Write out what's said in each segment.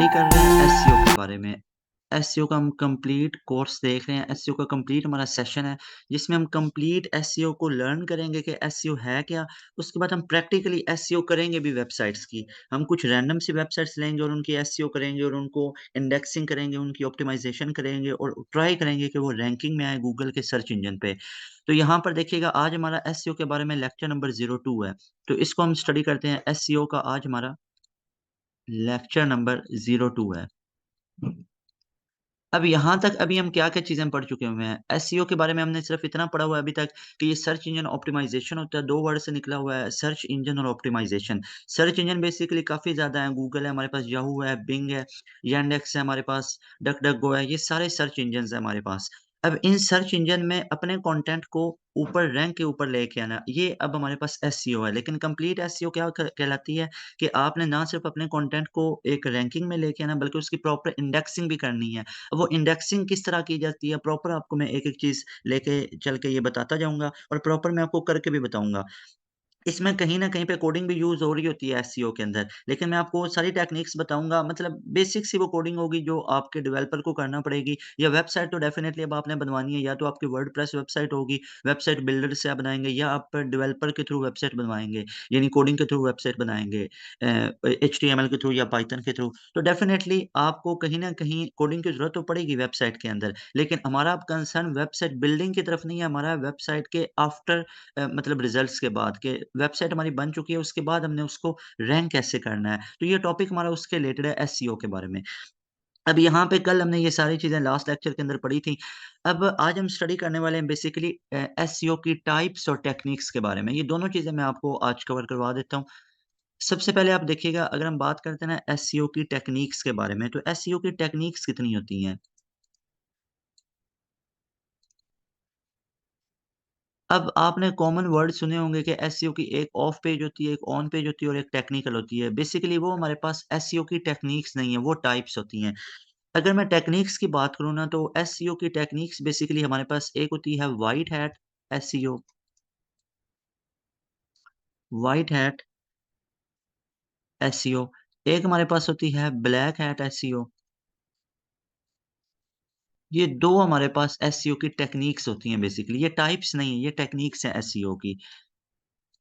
Study कर रहे हैं एसईओ के बारे में। एसईओ का हम कंप्लीट कोर्स देख रहे हैं। एसईओ का कंप्लीट हमारा सेशन है, जिसमें हम कंप्लीट एसईओ को लर्न करेंगे कि एसईओ है क्या। उसके बाद हम प्रैक्टिकली एसईओ करेंगे भी वेबसाइट्स की। हम कुछ रैंडम सी वेबसाइट्स लेंगे और उनकी एसईओ करेंगे और उनको इंडेक्सिंग करेंगे, उनकी ऑप्टिमाइज़ेशन करेंगे और ट्राई करेंगे कि वो रैंकिंग में आए गूगल के सर्च इंजन पे। तो यहाँ पर देखिएगा, आज हमारा एसईओ के बारे में लेक्चर नंबर 02 है। तो इसको हम स्टडी करते हैं। एसईओ का आज हमारा लेक्चर नंबर 02 है। अब यहाँ तक अभी हम क्या-क्या चीज़ें पढ़ चुके हुए हैं। एसईओ के बारे में हमने सिर्फ़ इतना पढ़ा हुआ है अभी तक कि ये सर्च इंजन ऑप्टिमाइज़ेशन होता है, 2 वर्ड से निकला हुआ है, सर्च इंजन और ऑप्टिमाइज़ेशन। सर्च इंजन बेसिकली काफ़ी ज़्यादा है, गूगल है, हमारे पास याहू है, बिंग है, यांडेक्स है हमारे पास, डकडकगो है, ये सारे सर्च इंजन्स हैं हमारे पास। अब इन सर्च इंजन में अपने कंटेंट को ऊपर रैंक के ऊपर लेके आना, ये अब हमारे पास एसईओ है। लेकिन कंप्लीट एसईओ क्या क कहलाती है कि आपने ना सिर्फ़ अपने कंटेंट को एक रैंकिंग में लेके आना, बल्कि उसकी प्रॉपर इंडेक्सिंग भी करनी है। वो इंडेक्सिंग किस तरह की जाती है, प्रॉपर आपको मैं एक-एक चीज़ लेके चल के ये बताता जाऊँगा और प्रॉपर मैं आपको करके भी बताऊँगा। इसमें कहीं न कहीं पे कोडिंग भी यूज़ हो रही होती है एसईओ के अंदर, लेकिन मैं आपको सारी टेक्निक्स बताऊँगा। मतलब बेसिक सी वो कोडिंग होगी जो आपके डेवलपर को करना पड़ेगी, या वेबसाइट तो डेफ़िनेटली अब आपने बनवानी है, या तो आपकी वर्डप्रेस वेबसाइट होगी, वेबसाइट बिल्डर से आप बनाएँगे, या आप डेवलपर के थ्रू वेबसाइट बनवाएँगे, यानी कोडिंग के थ्रू वेबसाइट बनाएँगे, एचटीएमएल के थ्रू या पाइथन के थ्रू। तो डेफ़िनेटली आपको कहीं न कहीं कोडिंग की ज़रूरत तो पड़ेगी वेबसाइट के अंदर, लेकिन हमारा अब कंसर्न वेबसाइट बिल्डिंग की तरफ नहीं है, हमारा वेबसाइट के आफ्टर मतलब रिज़ल्ट्स के बाद, कि वेबसाइट हमारी बन चुकी है, उसके बाद हमने उसको रैंक कैसे करना है। तो ये टॉपिक हमारा उसके रिलेटेड है, एसईओ के बारे में। अब यहाँ पे कल हमने ये सारी चीज़ें लास्ट लेक्चर के अंदर पढ़ी थी। अब आज हम स्टडी करने वाले हैं बेसिकली एसईओ की टाइप्स और टेक्निक्स के बारे में। ये दोनों चीज़ें मैं आपको आज कवर करवा देता हूँ। सबसे पहले आप देखिएगा, अगर हम बात करते हैं ना एसईओ की टेक्निक्स के बारे में, तो एसईओ की टेक्निक्स कितनी होती हैं? अब आपने कॉमन वर्ड सुने होंगे कि एसईओ की एक ऑफ पेज होती है, एक ऑन पेज होती है और एक टेक्निकल होती है। बेसिकली वो हमारे पास एसईओ की टेक्निक्स नहीं है, वो टाइप्स होती हैं। अगर मैं टेक्निक्स की बात करूँ ना, तो एसईओ की टेक्निक्स बेसिकली हमारे पास एक होती है white hat SEO, white hat SEO. एक हमारे पास होती है ब्लैक हैट एसईओ। ये 2 हमारे पास एसईओ की टेक्निक्स होती हैं बेसिकली, ये टाइप्स नहीं है, ये टेक्निक्स हैं एसईओ की।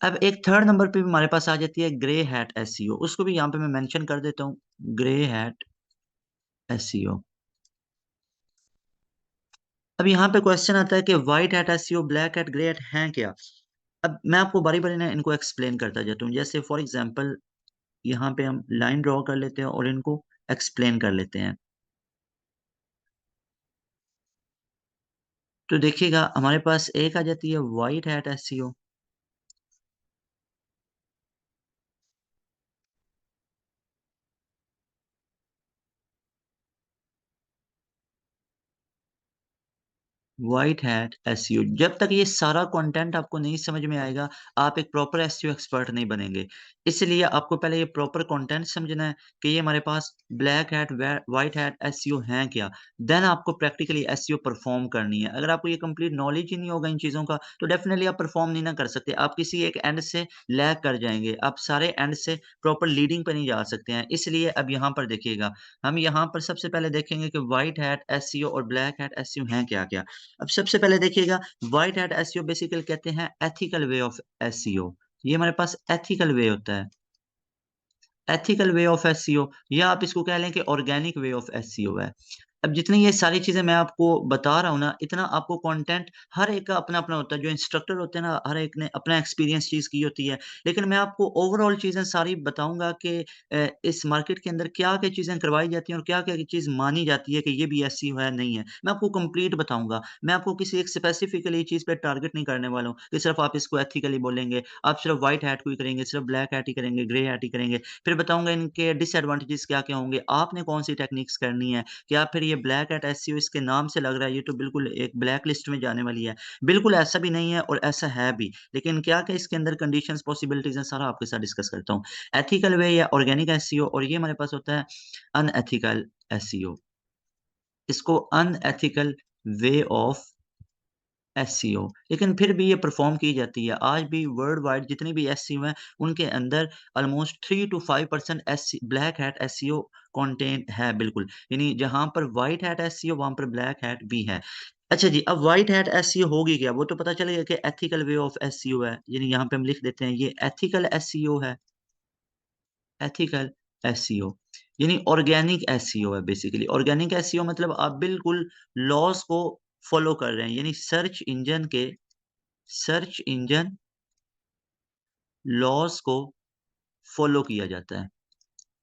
अब एक थर्ड नंबर पे भी हमारे पास आ जाती है ग्रे हैट एसईओ, उसको भी यहाँ पे मैं मेंशन कर देता हूँ, ग्रे हैट एसईओ। अब यहाँ पे क्वेश्चन आता है कि white hat SEO, black hat, grey hat हैं क्या? अब मैं आपको बारी-बारी ना इनको एक्सप्लेन करता जाता हूँ। जैसे फॉर एग्ज़ाम्पल यहाँ पे हम लाइन ड्रॉ कर लेते हैं और इनको एक्सप्लेन कर लेते हैं। तो देखिएगा, हमारे पास एक आ जाती है white hat SEO. White hat SEO, जब तक ये सारा कंटेंट आपको नहीं समझ में आएगा, आप एक प्रॉपर एसईओ एक्सपर्ट नहीं बनेंगे। इसलिए आपको पहले ये प्रॉपर कंटेंट समझना है कि ये हमारे पास black hat, white hat SEO हैं क्या। देन आपको प्रैक्टिकली एसईओ परफॉर्म करनी है। अगर आपको ये कंप्लीट नॉलेज ही नहीं होगा इन चीज़ों का, तो डेफिनिटली आप परफॉर्म नहीं ना कर सकते। आप किसी एक एंड से लैग कर जाएँगे। आप सारे एंड से प्रॉपर लीडिंग पे नहीं जा सकते हैं। इसलिए अब यहाँ पर देखिएगा, हम यहाँ पर सबसे पहले देखेंगे कि व्हाइट हैट एसईओ और ब्लैक हैट एसईओ हैं क्या-क्या। अब सबसे पहले देखिएगा, व्हाइट हैट एसईओ बेसिकली कहते हैं एथिकल वे ऑफ एसईओ। ये हमारे पास एथिकल वे होता है। एथिकल वे ऑफ एसईओ, या आप इसको कह लें कि ऑर्गेनिक वे ऑफ एसईओ है। अब जितनी ये सारी चीज़ें मैं आपको बता रहा हूँ ना, इतना आपको कंटेंट हर एक का अपना-अपना होता है। जो इंस्ट्रक्टर होते हैं ना, हर एक ने अपना एक्सपीरियंस चीज़ की होती है। लेकिन मैं आपको ओवरऑल चीज़ें सारी बताऊँगा कि इस मार्केट के अंदर क्या-क्या चीज़ें करवाई जाती हैं और क्या-क्या चीज़ मानी जाती है कि ये भी एसईओ है, नहीं है। मैं आपको कंप्लीट बताऊँगा। मैं आपको किसी एक स्पेसिफिकली चीज़ पे टारगेट नहीं करने वाला हूँ कि सिर्फ़ आप इसको एथिकली बोलेंगे, आप सिर्फ़ व्हाइट हैट को ही करेंगे, सिर्फ़ ब्लैक हैट ही करेंगे, ग्रे हैट ही करेंगे। फिर बताऊँगा इनके डिसएडवांटेजेस क्या-क्या होंगे, आपने कौन-सी टेक्निक्स करनी है, क्या फिर ये ब्लैक हैट एसईओ इसके नाम से लग रहा है, ये तो बिल्कुल एक ब्लैक लिस्ट में जाने वाली है। बिल्कुल ऐसा भी नहीं है और ऐसा है भी। लेकिन क्या-क्या इसके अंदर कंडीशंस, पॉसिबिलिटीज़ हैं, सारा आपके साथ डिस्कस करता हूँ। एथिकल वे या ऑर्गेनिक एसईओ, और ये हमारे पास होता है अनएथिकल एसईओ। इसको अनएथिकल वे ऑफ एसईओ, लेकिन फिर भी ये परफ़ॉर्म की जाती है। आज भी वर्ल्ड वाइड जितनी भी एसईओ हैं, उनके अंदर almost 3 to 5% black hat SEO content है बिल्कुल। यानी जहाँ पर व्हाइट हैट एसईओ वहाँ पर ब्लैक हैट भी है। अच्छा जी, अब व्हाइट हैट एसईओ होगी क्या? वो तो पता चल गया कि एथिकल वे ऑफ एसईओ है। यानी यहाँ पे हम लिख देते हैं ये एथिकल एसईओ है। एथिकल एसईओ यानी ऑर्गेनिक एसईओ है बेसिकली। ऑर्गेनिक एसईओ मतलब आप बिल्कुल लॉज़ को फ़ॉलो कर रहे हैं। यानी सर्च इंजन लॉज़ को फ़ॉलो किया जाता है।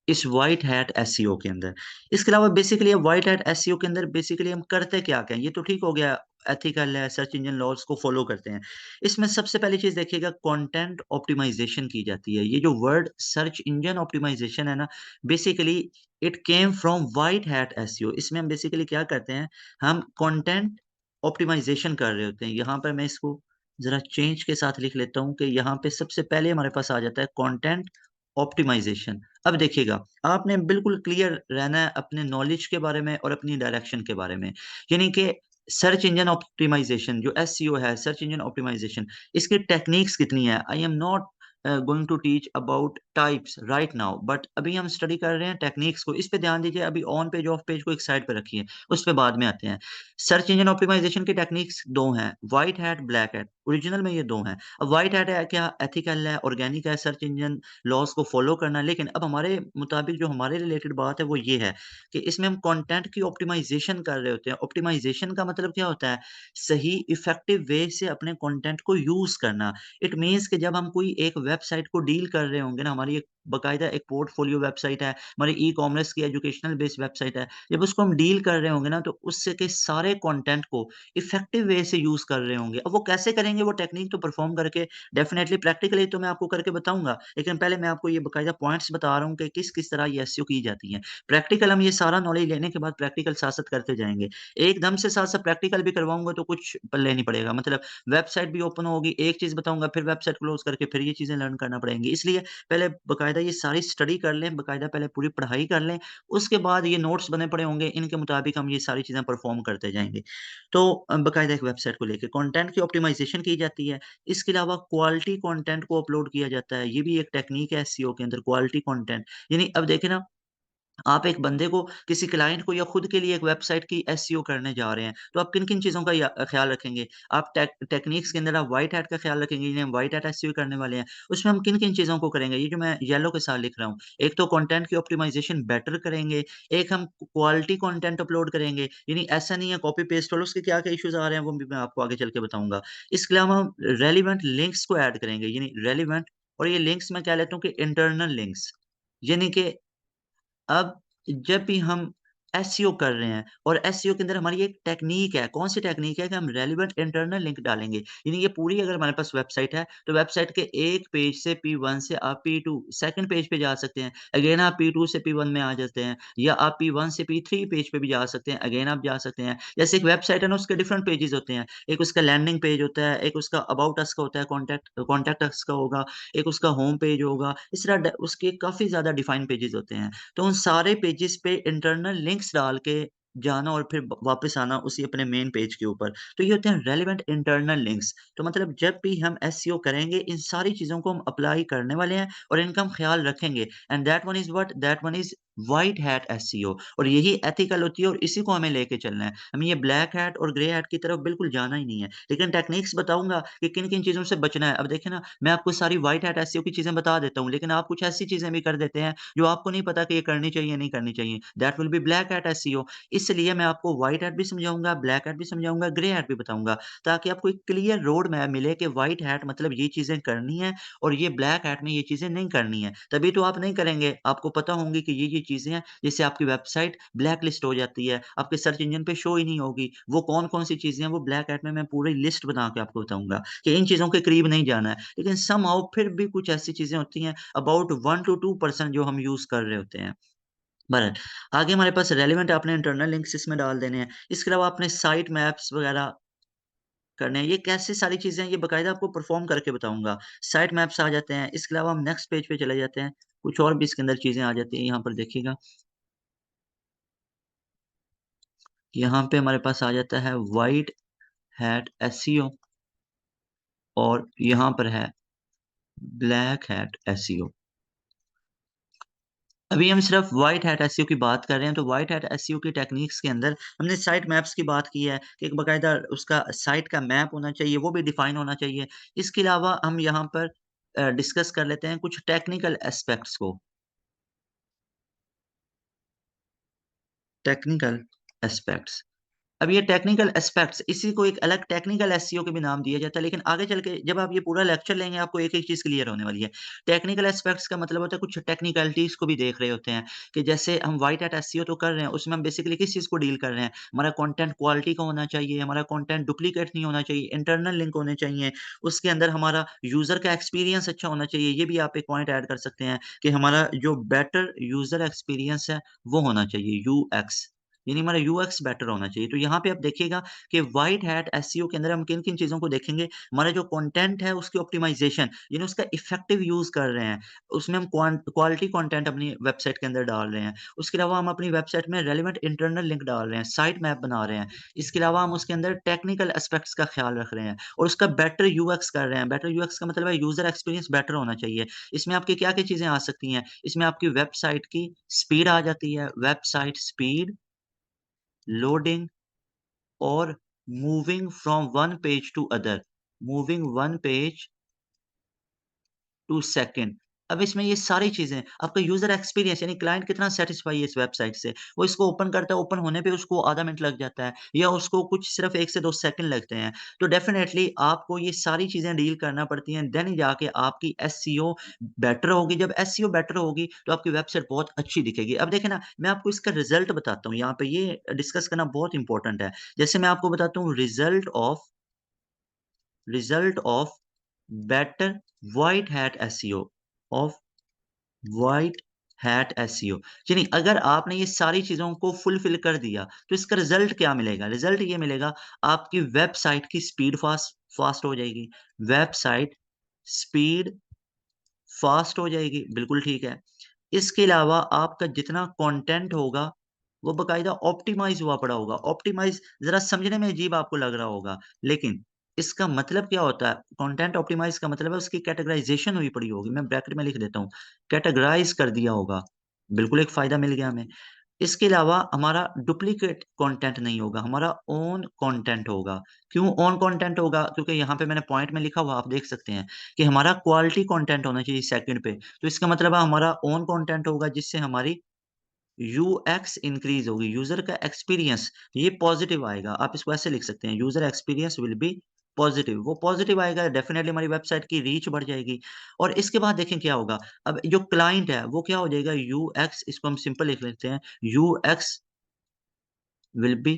इस व्हाइट हैट एसईओ के अंदर। इसके अलावा बेसिकली व्हाइट हैट एसईओ के अंदर बेसिकली हम करते क्या-क्या हैं? ये तो ठीक हो गया एथिकल है, सर्च इंजन लॉज़ को फ़ॉलो करते हैं। इसमें सबसे पहली चीज़ देखिएगा कंटेंट ऑप्टिमाइज़ेशन की जाती है। ये जो वर्ड सर्च इंजन ऑप्टिमाइज़ेशन है ना, basically it came from white hat SEO. इसमें हम बेसिकली क्या करते हैं, हम कंटेंट ऑप्टिमाइज़ेशन कर रहे होते हैं। यहाँ पर मैं इसको ज़रा चेंज के साथ लिख लेता हूँ कि यहाँ पे सबसे पहले हमारे पास आ जाता है कंटेंट ऑप्टिमाइज़ेशन। अब देखिएगा, आपने बिल्कुल क्लियर रहना है अपने नॉलेज के बारे में और अपनी डायरेक्शन के बारे में। यानी कि सर्च इंजन ऑप्टिमाइज़ेशन जो एसईओ है, सर्च इंजन ऑप्टिमाइज़ेशन, इसकी टेक्निक्स कितनी है? I am not going to teach about types right now, but अभी हम स्टडी कर रहे हैं टेक्निक्स को। इस पे ध्यान दीजिए, अभी ऑन पेज, ऑफ पेज को एक साइड पे रखिए, उस पे बाद में आते हैं। सर्च इंजन ऑप्टिमाइज़ेशन की टेक्निक्स 2 हैं, white hat, black hat. Original में ये 2 हैं। अब व्हाइट हैट है क्या? एथिकल है, ऑर्गेनिक है, सर्च इंजन लॉज़ को फ़ॉलो करना। लेकिन अब हमारे मुताबिक जो हमारे रिलेटेड बात है वो ये है कि इसमें हम कंटेंट की ऑप्टिमाइज़ेशन कर रहे होते हैं। ऑप्टिमाइज़ेशन का मतलब क्या होता है? सही इफ़ेक्टिव वे से अपने कंटेंट को यूज़ करना। इट मीन्स कि जब हम कोई एक वेबसाइट को डील कर रहे होंगे ना, हमारी एक बाकायदा एक पोर्टफोलियो वेबसाइट है, हमारी ई-कॉमर्स की एजुकेशनल बेस्ड वेबसाइट है। जब उसको हम डील कर रहे होंगे ना, तो उससे के सारे कंटेंट को इफ़ेक्टिव वे से यूज़ कर रहे होंगे। अब वो कैसे करेंगे वो टेक्निक तो परफ़ॉर्म करके डेफ़िनेटली प्रैक्टिकली तो मैं आपको करके बताऊँगा। लेकिन पहले मैं आपको ये बाकायदा पॉइंट्स बता रहा हूँ कि किस-किस तरह ये एसईओ की जाती है। प्रैक्टिकल हम ये सारा नॉलेज लेने के बाद प्रैक्टिकल साथ-साथ करते जाएँगे। एकदम से साथ-साथ प्रैक्टिकल भी करवाऊँगा तो कुछ पल्ले नहीं पड़ेगा। मतलब वेबसाइट भी ओपन होगी, एक चीज़ बताऊँगा, फिर वेबसाइट क्लोज़ करके फिर ये चीज़ें लर्न करना पड़ेंगी। इसलिए पहले बाकायदा ये सारी स्टडी कर लें, बाकायदा पहले पूरी पढ़ाई कर लें, उसके बाद ये नोट्स बने पड़े होंगे, इनके मुताबिक हम ये सारी चीज़ें परफ़ॉर्म करते जाएँगे। तो बाकायदा एक वेबसाइट को लेके कंटेंट की ऑप्टिमाइज़ेशन की जाती है। इसके अलावा क्वालिटी कंटेंट को अपलोड किया जाता है। ये भी एक टेक्नीक है एसईओ के अंदर क्वालिटी कंटेंट। यानी अब देखिए ना, आप एक बंदे को, किसी क्लाइंट को या खुद के लिए एक वेबसाइट की एसईओ करने जा रहे हैं, तो आप किन-किन चीज़ों का ख़्याल रखेंगे? आप टेक्निक्स के अंदर आप व्हाइट हैट का ख़्याल रखेंगे, जिन्हें हम व्हाइट हैट एसईओ करने वाले हैं। उसमें हम किन-किन चीज़ों को करेंगे? ये जो मैं येलो के साथ लिख रहा हूँ, एक तो कंटेंट की ऑप्टिमाइज़ेशन बेटर करेंगे, एक हम क्वालिटी कंटेंट अपलोड करेंगे, यानी ऐसा नहीं है कॉपी पेस्ट वाला, उसके क्या-क्या इश्यूज़ आ रहे हैं, वो भी मैं आपको आगे चल के बताऊँगा। इसके अलावा हम रेलेवेंट लिंक्स को ऐड करेंगे, यानी रेलेवेंट, और ये लिंक्स मैं क्या लेता हूँ कि इंटरनल लिंक्स, यानी कि अब जब भी हम एसईओ कर रहे हैं और एसईओ के अंदर हमारी एक टेक्नीक है, कौन-सी टेक्नीक है कि हम रेलेवेंट इंटरनल लिंक डालेंगे। यानी ये पूरी अगर हमारे पास वेबसाइट है, तो वेबसाइट के एक पेज से P1 से आप P2 सेकंड पेज पे जा सकते हैं। अगेन आप P2 से P1 में आ जाते हैं, या आप P1 से P3 पेज पे भी जा सकते हैं, अगेन आप जा सकते हैं। जैसे एक वेबसाइट है ना, उसके डिफरेंट पेजेज़ होते हैं। एक उसका लैंडिंग पेज होता है, एक उसका अबाउट अस का होता है, कॉन्टैक्ट अस का होगा, एक उसका होम पेज होगा। इस तरह उसके काफ़ी ज़्यादा डिफाइंड पेजेज़ होते हैं। तो उन सारे पेजेस पे इंटरनल लिंक्स डाल के जाना और फिर वापस आना उसी अपने मेन पेज के ऊपर। तो ये होते हैं रेलेवेंट इंटरनल लिंक्स। तो मतलब जब भी हम एसईओ करेंगे, इन सारी चीज़ों को हम अप्लाई करने वाले हैं और इनका हम ख़्याल रखेंगे, and that one is what? That one is white hat SEO, और यही एथिकल होती है और इसी को हमें लेके चलना है। हमें ये ब्लैक हैट और ग्रे हैट की तरफ बिल्कुल जाना ही नहीं है। लेकिन टेक्निक्स बताऊँगा कि किन-किन चीज़ों से बचना है। अब देखिए ना, मैं आपको सारी व्हाइट हैट एसईओ की चीज़ें बता देता हूँ, लेकिन आप कुछ ऐसी चीज़ें भी कर देते हैं जो आपको नहीं पता कि ये करनी चाहिए, नहीं करनी चाहिए। That will B black hat SEO. इसलिए मैं आपको व्हाइट हैट भी समझाऊँगा, ब्लैक हैट भी समझाऊँगा, ग्रे हैट भी बताऊँगा, ताकि आपको एक क्लियर रोड मैप मिले कि व्हाइट हैट मतलब ये चीज़ें करनी है और ये ब्लैक हैट में ये चीज़ें नहीं करनी है। तभी तो आप नहीं करेंगे। आपको पता होंगी कि ये चीज़ें हैं, जिससे आपकी वेबसाइट ब्लैक लिस्ट हो जाती है, आपके सर्च इंजन पे शो ही नहीं होगी। वो कौन-कौन सी चीज़ें हैं, वो ब्लैक हैट में मैं पूरी लिस्ट बना के आपको बताऊँगा कि इन चीज़ों के करीब नहीं जाना है। लेकिन समहाउ फिर भी कुछ ऐसी चीज़ें होती हैं, अबाउट 1 टू 2% जो हम यूज़ कर रहे होते हैं। बहरहाल, आगे हमारे पास रेलेवेंट आपने इंटरनल लिंक्स इसमें डाल देने हैं। इसके अलावा आपने साइट मैप्स वगैरह करने हैं। ये कैसे सारी चीज़ें हैं, ये बाकायदा आपको परफ़ॉर्म करके बताऊँगा। साइट मैप्स आ जाते हैं, इसके अलावा हम नेक्स्ट पेज पे चले जाते हैं। कुछ और भी इसके अंदर चीज़ें आ जाती हैं, यहाँ पर देखिएगा। यहाँ पे हमारे पास आ जाता है व्हाइट हैट एसईओ और यहाँ पर है ब्लैक हैट एसईओ। अभी हम सिर्फ व्हाइट हैट एसईओ की बात कर रहे हैं, तो व्हाइट हैट एसईओ की टेक्निक्स के अंदर हमने साइट मैप्स की बात की है कि एक बाकायदा उसका साइट का मैप होना चाहिए, वो भी डिफाइन होना चाहिए। इसके अलावा हम यहाँ पर डिस्कस कर लेते हैं कुछ टेक्निकल एस्पेक्ट्स को। Technical aspects. अब ये टेक्निकल एस्पेक्ट्स इसी को एक अलग टेक्निकल एसईओ के भी नाम दिया जाता है, लेकिन आगे चल के जब आप ये पूरा लेक्चर लेंगे आपको एक-एक चीज़ क्लियर होने वाली है। टेक्निकल एस्पेक्ट्स का मतलब होता है कुछ टेक्निकलिटीज़ को भी देख रहे होते हैं कि जैसे हम व्हाइट हैट एसईओ तो कर रहे हैं, उसमें हम बेसिकली किस चीज़ को डील कर रहे हैं? हमारा कंटेंट क्वालिटी का होना चाहिए, हमारा कंटेंट डुप्लीकेट नहीं होना चाहिए, इंटरनल लिंक होने चाहिए, उसके अंदर हमारा यूज़र का एक्सपीरियंस अच्छा होना चाहिए। ये भी आप एक पॉइंट ऐड कर सकते हैं कि हमारा जो बेटर यूज़र एक्सपीरियंस है, वो होना चाहिए यूएक्स। यानी हमारा यूएक्स बेटर होना चाहिए। तो यहाँ पे आप देखिएगा कि व्हाइट हैट एसईओ के अंदर हम किन-किन चीज़ों को देखेंगे, हमारा जो कंटेंट है उसकी ऑप्टिमाइज़ेशन यानी उसका इफेक्टिव यूज़ कर रहे हैं। उसमें हम क्वालिटी कंटेंट अपनी वेबसाइट के अंदर डाल रहे हैं। उसके अलावा हम अपनी वेबसाइट में रेलेवेंट इंटरनल लिंक डाल रहे हैं, साइट मैप बना रहे हैं। इसके अलावा हम उसके अंदर टेक्निकल एस्पेक्ट्स का ख्याल रख रहे हैं और उसका बेटर यूएक्स कर रहे हैं। बेटर यूएक्स का मतलब है यूज़र एक्सपीरियंस बेटर होना चाहिए। इसमें आपकी क्या-क्या चीज़ें आ सकती हैं? इसमें आपकी वेबसाइट की स्पीड आ जाती है, वेबसाइट स्पीड, लोडिंग और moving from one page to other, moving one page to second. अब इसमें ये सारी चीज़ें आपका यूज़र एक्सपीरियंस यानी क्लाइंट कितना सैटिस्फाई है इस वेबसाइट से, वो इसको ओपन करता है, ओपन होने पे उसको आधा मिनट लग जाता है या उसको कुछ सिर्फ़ 1 से 2 सेकंड लगते हैं। तो डेफ़िनेटली आपको ये सारी चीज़ें डील करना पड़ती हैं, देन ही जाके आपकी एसईओ बेटर होगी। जब एसईओ बेटर होगी, तो आपकी वेबसाइट बहुत अच्छी दिखेगी। अब देखिए ना, मैं आपको इसका रिज़ल्ट बताता हूँ, यहाँ पे ये डिस्कस करना बहुत इम्पोर्टेंट है। जैसे मैं आपको बताता हूँ result of better white hat SEO of white hat SEO यानी अगर आपने ये सारी चीज़ों को फुलफ़िल कर दिया, तो इसका रिज़ल्ट क्या मिलेगा? रिज़ल्ट ये मिलेगा आपकी वेबसाइट की स्पीड फ़ास्ट हो जाएगी। वेबसाइट स्पीड फ़ास्ट हो जाएगी, बिल्कुल ठीक है। इसके अलावा आपका जितना कंटेंट होगा, वो बाकायदा ऑप्टिमाइज़ हुआ पड़ा होगा। ऑप्टिमाइज़ ज़रा समझने में अजीब आपको लग रहा होगा, लेकिन इसका मतलब क्या होता है? कंटेंट ऑप्टिमाइज़ का मतलब है उसकी कैटेगराइज़ेशन हुई पड़ी होगी। मैं ब्रैकेट में लिख देता हूँ, कैटेगराइज़ कर दिया होगा। बिल्कुल एक फ़ायदा मिल गया हमें। इसके अलावा हमारा डुप्लीकेट कंटेंट नहीं होगा, हमारा ओन कंटेंट होगा। क्यों ओन कंटेंट होगा? क्योंकि यहाँ पे मैंने पॉइंट में लिखा हुआ आप देख सकते हैं कि हमारा क्वालिटी कंटेंट होना चाहिए सेकंड पे। तो इसका मतलब है हमारा ओन कंटेंट होगा जिससे हमारी यूएक्स इंक्रीज़ होगी, यूज़र का एक्सपीरियंस ये पॉज़िटिव आएगा। आप इसको ऐसे लिख सकते हैं, user experience will B positive. वो पॉज़िटिव आएगा, डेफ़िनिटली हमारी वेबसाइट की रीच बढ़ जाएगी और इसके बाद देखें क्या होगा। अब जो क्लाइंट है, वो क्या हो जाएगा यूएक्स इसको हम सिंपल लिख लेते हैं, यूएक्स विल बी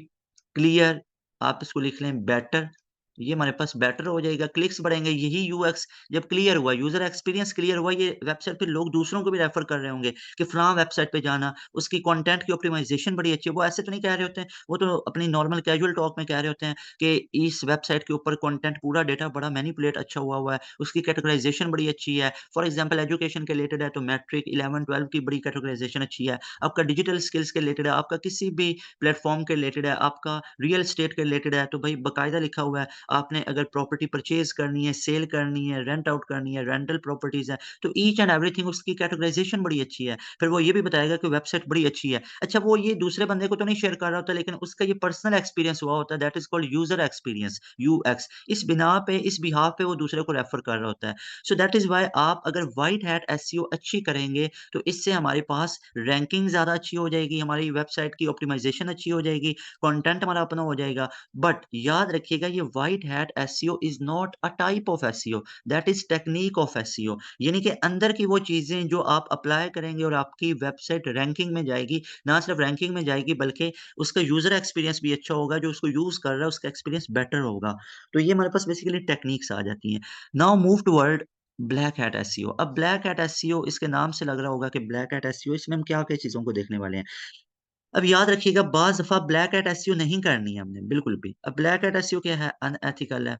क्लियर आप इसको लिख लें बेटर ये हमारे पास बेटर हो जाएगा, क्लिक्स बढ़ेंगे, यही यूएक्स जब क्लियर हुआ, यूज़र एक्सपीरियंस क्लियर हुआ, ये वेबसाइट पे लोग दूसरों को भी रेफर कर रहे होंगे कि फलाँ वेबसाइट पे जाना, उसकी कंटेंट की ऑप्टिमाइज़ेशन बड़ी अच्छी है। वो ऐसे तो नहीं कह रहे होते हैं, वो तो अपनी नॉर्मल कैजुअल टॉक में कह रहे होते हैं कि इस वेबसाइट के ऊपर कंटेंट पूरा डेटा बड़ा मैनिपुलेट अच्छा हुआ है, उसकी कैटेगराइज़ेशन बड़ी अच्छी है। फॉर एग्ज़ाम्पल एजुकेशन के रिलेटेड है तो मैट्रिक 11-12 की बड़ी कैटेगराइज़ेशन अच्छी है। आपका डिजिटल स्किल्स के रिलेटेड है, आपका किसी भी प्लेटफ़ॉर्म के रिलेटेड है, आपका रियल एस्टेट के रिलेटेड है, तो भई बाकायदा लिखा हुआ है, आपने अगर प्रॉपर्टी परचेज़ करनी है, सेल करनी है, रेंट आउट करनी है, रेंटल प्रॉपर्टीज़ है, तो ईच एंड एवरीथिंग उसकी कैटेगराइज़ेशन बड़ी अच्छी है। फिर वो ये भी बताएगा कि वेबसाइट बड़ी अच्छी है। अच्छा वो ये दूसरे बंदे को तो नहीं शेयर कर रहा होता, लेकिन उसका ये पर्सनल एक्सपीरियंस हुआ होता है, that is called user experience, UX. इस बिना पे, इस बिहाफ़ पे वो दूसरे को रेफ़र कर रहा होता है। सो दैट इज़ व्हाई आप अगर व्हाइट हैट एसईओ अच्छी करेंगे, तो इससे हमारे पास रैंकिंग ज़्यादा अच्छी हो जाएगी, हमारी वेबसाइट की ऑप्टिमाइज़ेशन अच्छी हो जाएगी, कंटेंट हमारा अपना हो जाएगा। बट याद रखिएगा ये white hat SEO is not a type of SEO, that is technique of SEO. यानी कि अंदर की वो चीज़ें जो आप अप्लाई करेंगे और आपकी वेबसाइट रैंकिंग में जाएगी, ना सिर्फ रैंकिंग में जाएगी बल्कि उसका यूज़र एक्सपीरियंस भी अच्छा होगा, जो उसको यूज़ कर रहा है उसका एक्सपीरियंस बेटर होगा। तो ये हमारे पास बेसिकली टेक्निक्स आ जाती हैं। Now move toward black hat SEO. अब ब्लैक हैट एसईओ इसके नाम से लग रहा होगा कि ब्लैक हैट एसईओ इसमें हम क्या-क्या चीज़ों को देखने वाले हैं। अब याद रखिएगा बाज़ दफ़ा ब्लैक हैट एसईओ नहीं करनी है हमने बिल्कुल भी। अब ब्लैक हैट एसईओ क्या है? अनएथिकल है।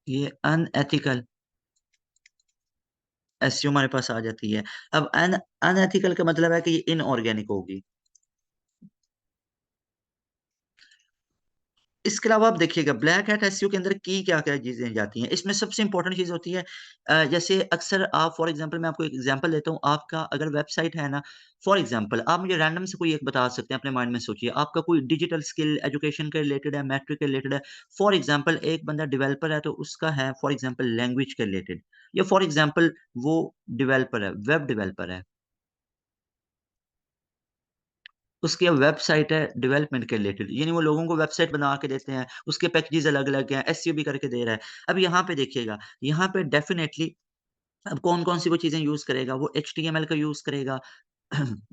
ये अनएथिकल एसईओ हमारे पास आ जाती है। अब अनएथिकल का मतलब है कि ये इनऑर्गेनिक होगी। इसके अलावा आप देखिएगा ब्लैक हैट एसईओ के अंदर की क्या-क्या चीज़ें जाती हैं। इसमें सबसे इम्पोर्टेंट चीज़ होती है जैसे अक्सर आप फॉर एग्ज़ाम्पल मैं आपको एक एग्ज़ाम्पल देता हूँ, आपका अगर वेबसाइट है ना, फॉर एग्ज़ाम्पल आप मुझे रैंडम से कोई एक बता सकते हैं, अपने माइंड में सोचिए। आपका कोई डिजिटल स्किल एजुकेशन के रिलेटेड है, मैट्रिक के रिलेटेड है। फॉर एग्ज़ाम्पल एक बंदा डेवलपर है, तो उसका है फॉर एग्ज़ाम्पल लैंग्वेज के रिलेटेड या फॉर एग्ज़ाम्पल वो डेवलपर है, वेब डेवलपर है। उसकी वेबसाइट है डेवलपमेंट के रिलेटेड, यानी वो लोगों को वेबसाइट बना के देते हैं, उसके पैकेजेज़ अलग-अलग हैं, एसईओ भी करके दे रहा है। अब यहाँ पे देखिएगा, यहाँ पे डेफ़िनेटली अब कौन-कौन सी वो चीज़ें यूज़ करेगा, वो एचटीएमएल का यूज़ करेगा,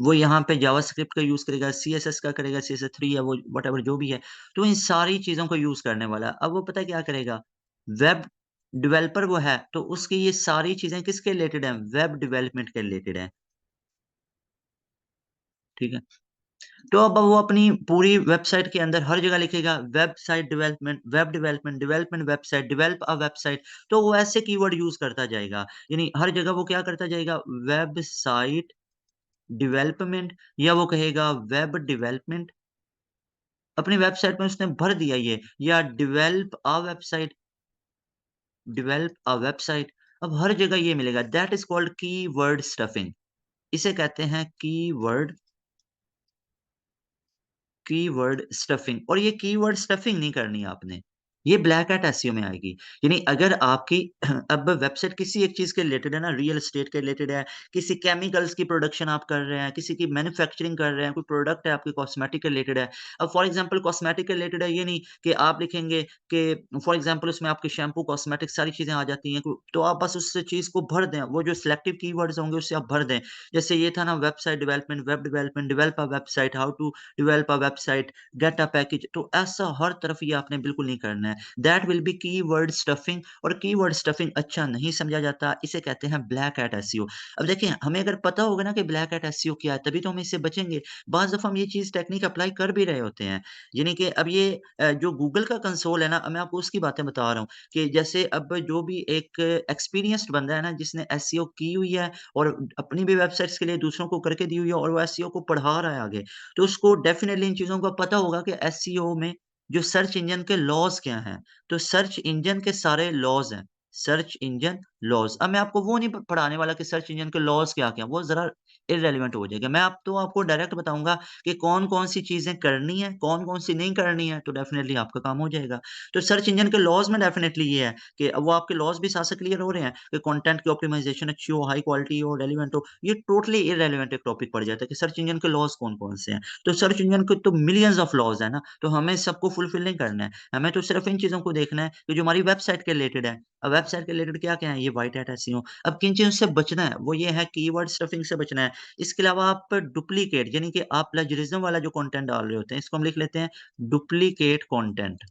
वो यहाँ पे जावास्क्रिप्ट का यूज़ करेगा, सीएसएस का करेगा, सीएसएस 3 या वो व्हाटएवर जो भी है, तो इन सारी चीज़ों को यूज़ करने वाला है। अब वो पता है क्या करेगा, वेब डेवलपर वो है, तो उसकी ये सारी चीज़ें किसके रिलेटेड हैं, वेब डेवलपमेंट के रिलेटेड हैं, ठीक है? तो अब वो अपनी पूरी वेबसाइट के अंदर हर जगह लिखेगा website development, web development, development website, develop a website, तो वो ऐसे कीवर्ड यूज़ करता जाएगा। यानी हर जगह वो क्या करता जाएगा वेबसाइट डेवलपमेंट या वो कहेगा वेब डेवलपमेंट, अपनी वेबसाइट में उसने भर दिया ये या डेवलप अ वेबसाइट, अब हर जगह ये मिलेगा that is called keyword stuffing. इसे कहते हैं कीवर्ड स्टफिंग और ये कीवर्ड स्टफिंग नहीं करनी है आपने। ये ब्लैक हैट एसईओ में आएगी। यानी अगर आपकी अब वेबसाइट किसी एक चीज़ के रिलेटेड है ना, रियल एस्टेट के रिलेटेड है, किसी केमिकल्स की प्रोडक्शन आप कर रहे हैं, किसी की मैन्युफैक्चरिंग कर रहे हैं, कोई प्रोडक्ट है आपकी कॉस्मेटिक के रिलेटेड है। अब फॉर एग्ज़ाम्पल कॉस्मेटिक के रिलेटेड है ये नहीं कि आप लिखेंगे कि फॉर एग्ज़ाम्पल उसमें आपके शैम्पू, कॉस्मेटिक सारी चीज़ें आ जाती हैं, तो आप बस उस चीज़ को भर दें। वो जो सिलेक्टिव कीवर्ड्स होंगे उससे आप भर दें। जैसे ये था ना website development, web development, develop a website, how to develop a website, get a package, तो ऐसा हर तरफ ये आपने बिल्कुल नहीं करना है। That will B keyword stuffing और कीवर्ड स्टफिंग अच्छा नहीं समझा जाता, इसे कहते हैं ब्लैक हैट एसईओ। अब देखिए हमें अगर पता होगा ना कि ब्लैक हैट एसईओ क्या है, तभी तो हम इससे बचेंगे। बाज़ दफ़ा हम ये चीज़ टेक्निक अप्लाई कर भी रहे होते हैं। यानी कि अब ये जो गूगल का कंसोल है ना, मैं आपको उसकी बातें बता रहा हूँ कि जैसे अब जो भी एक एक्सपीरियंस्ड बंदा है ना, जिसने एसईओ की हुई है और अपनी भी वेबसाइट्स के लिए दूसरों को करके दी हुई है और वो एसईओ को पढ़ा रहा है आगे, तो उसको डेफ़िनेटली इन चीज़ों का पता होगा कि एसईओ में जो सर्च इंजन के लॉज़ क्या हैं। तो सर्च इंजन के सारे लॉज़ हैं। Search engine laws. अब मैं आपको वो नहीं प पढ़ाने वाला कि सर्च इंजन के लॉज़ क्या-क्या हैं, वो ज़रा इर्रेलेवेंट हो जाएगा। मैं अब तो आपको डायरेक्ट बताऊँगा कि कौन-कौन सी चीज़ें करनी है, कौन-कौन सी नहीं करनी है, तो डेफ़िनेटली आपका काम हो जाएगा। तो सर्च इंजन के लॉज़ में डेफ़िनेटली ये है कि वो आपके लॉज़ भी साथ-साथ क्लियर हो रहे हैं कि कंटेंट की ऑप्टिमाइज़ेशन अच्छी हो, हाई क्वालिटी हो, रेलेवेंट हो। ये टोटली इर्रेलेवेंट एक टॉपिक पड़ जाता है कि सर्च इंजन के लॉज़ कौन-कौन से हैं। तो सर्च इंजन के तो मिलियंस ऑफ लॉज़ हैं ना, तो हमें सबको फुलफिल नहीं करना है। हमें तो सिर्फ़ इन चीज़ों को देखना है कि जो हमारी वेबसाइट के रिलेटेड है। अब वेबसाइट के रिलेटेड क्या-क्या है? ये व्हाइट हैट एसईओ। अब किन चीज़ों से बचना है? वो ये है कीवर्ड स्टफिंग से बचना है। इसके अलावा आप डुप्लीकेट यानी कि आप प्लेजरिज़्म वाला जो कंटेंट डाल रहे होते हैं, इसको हम लिख लेते हैं डुप्लीकेट कंटेंट।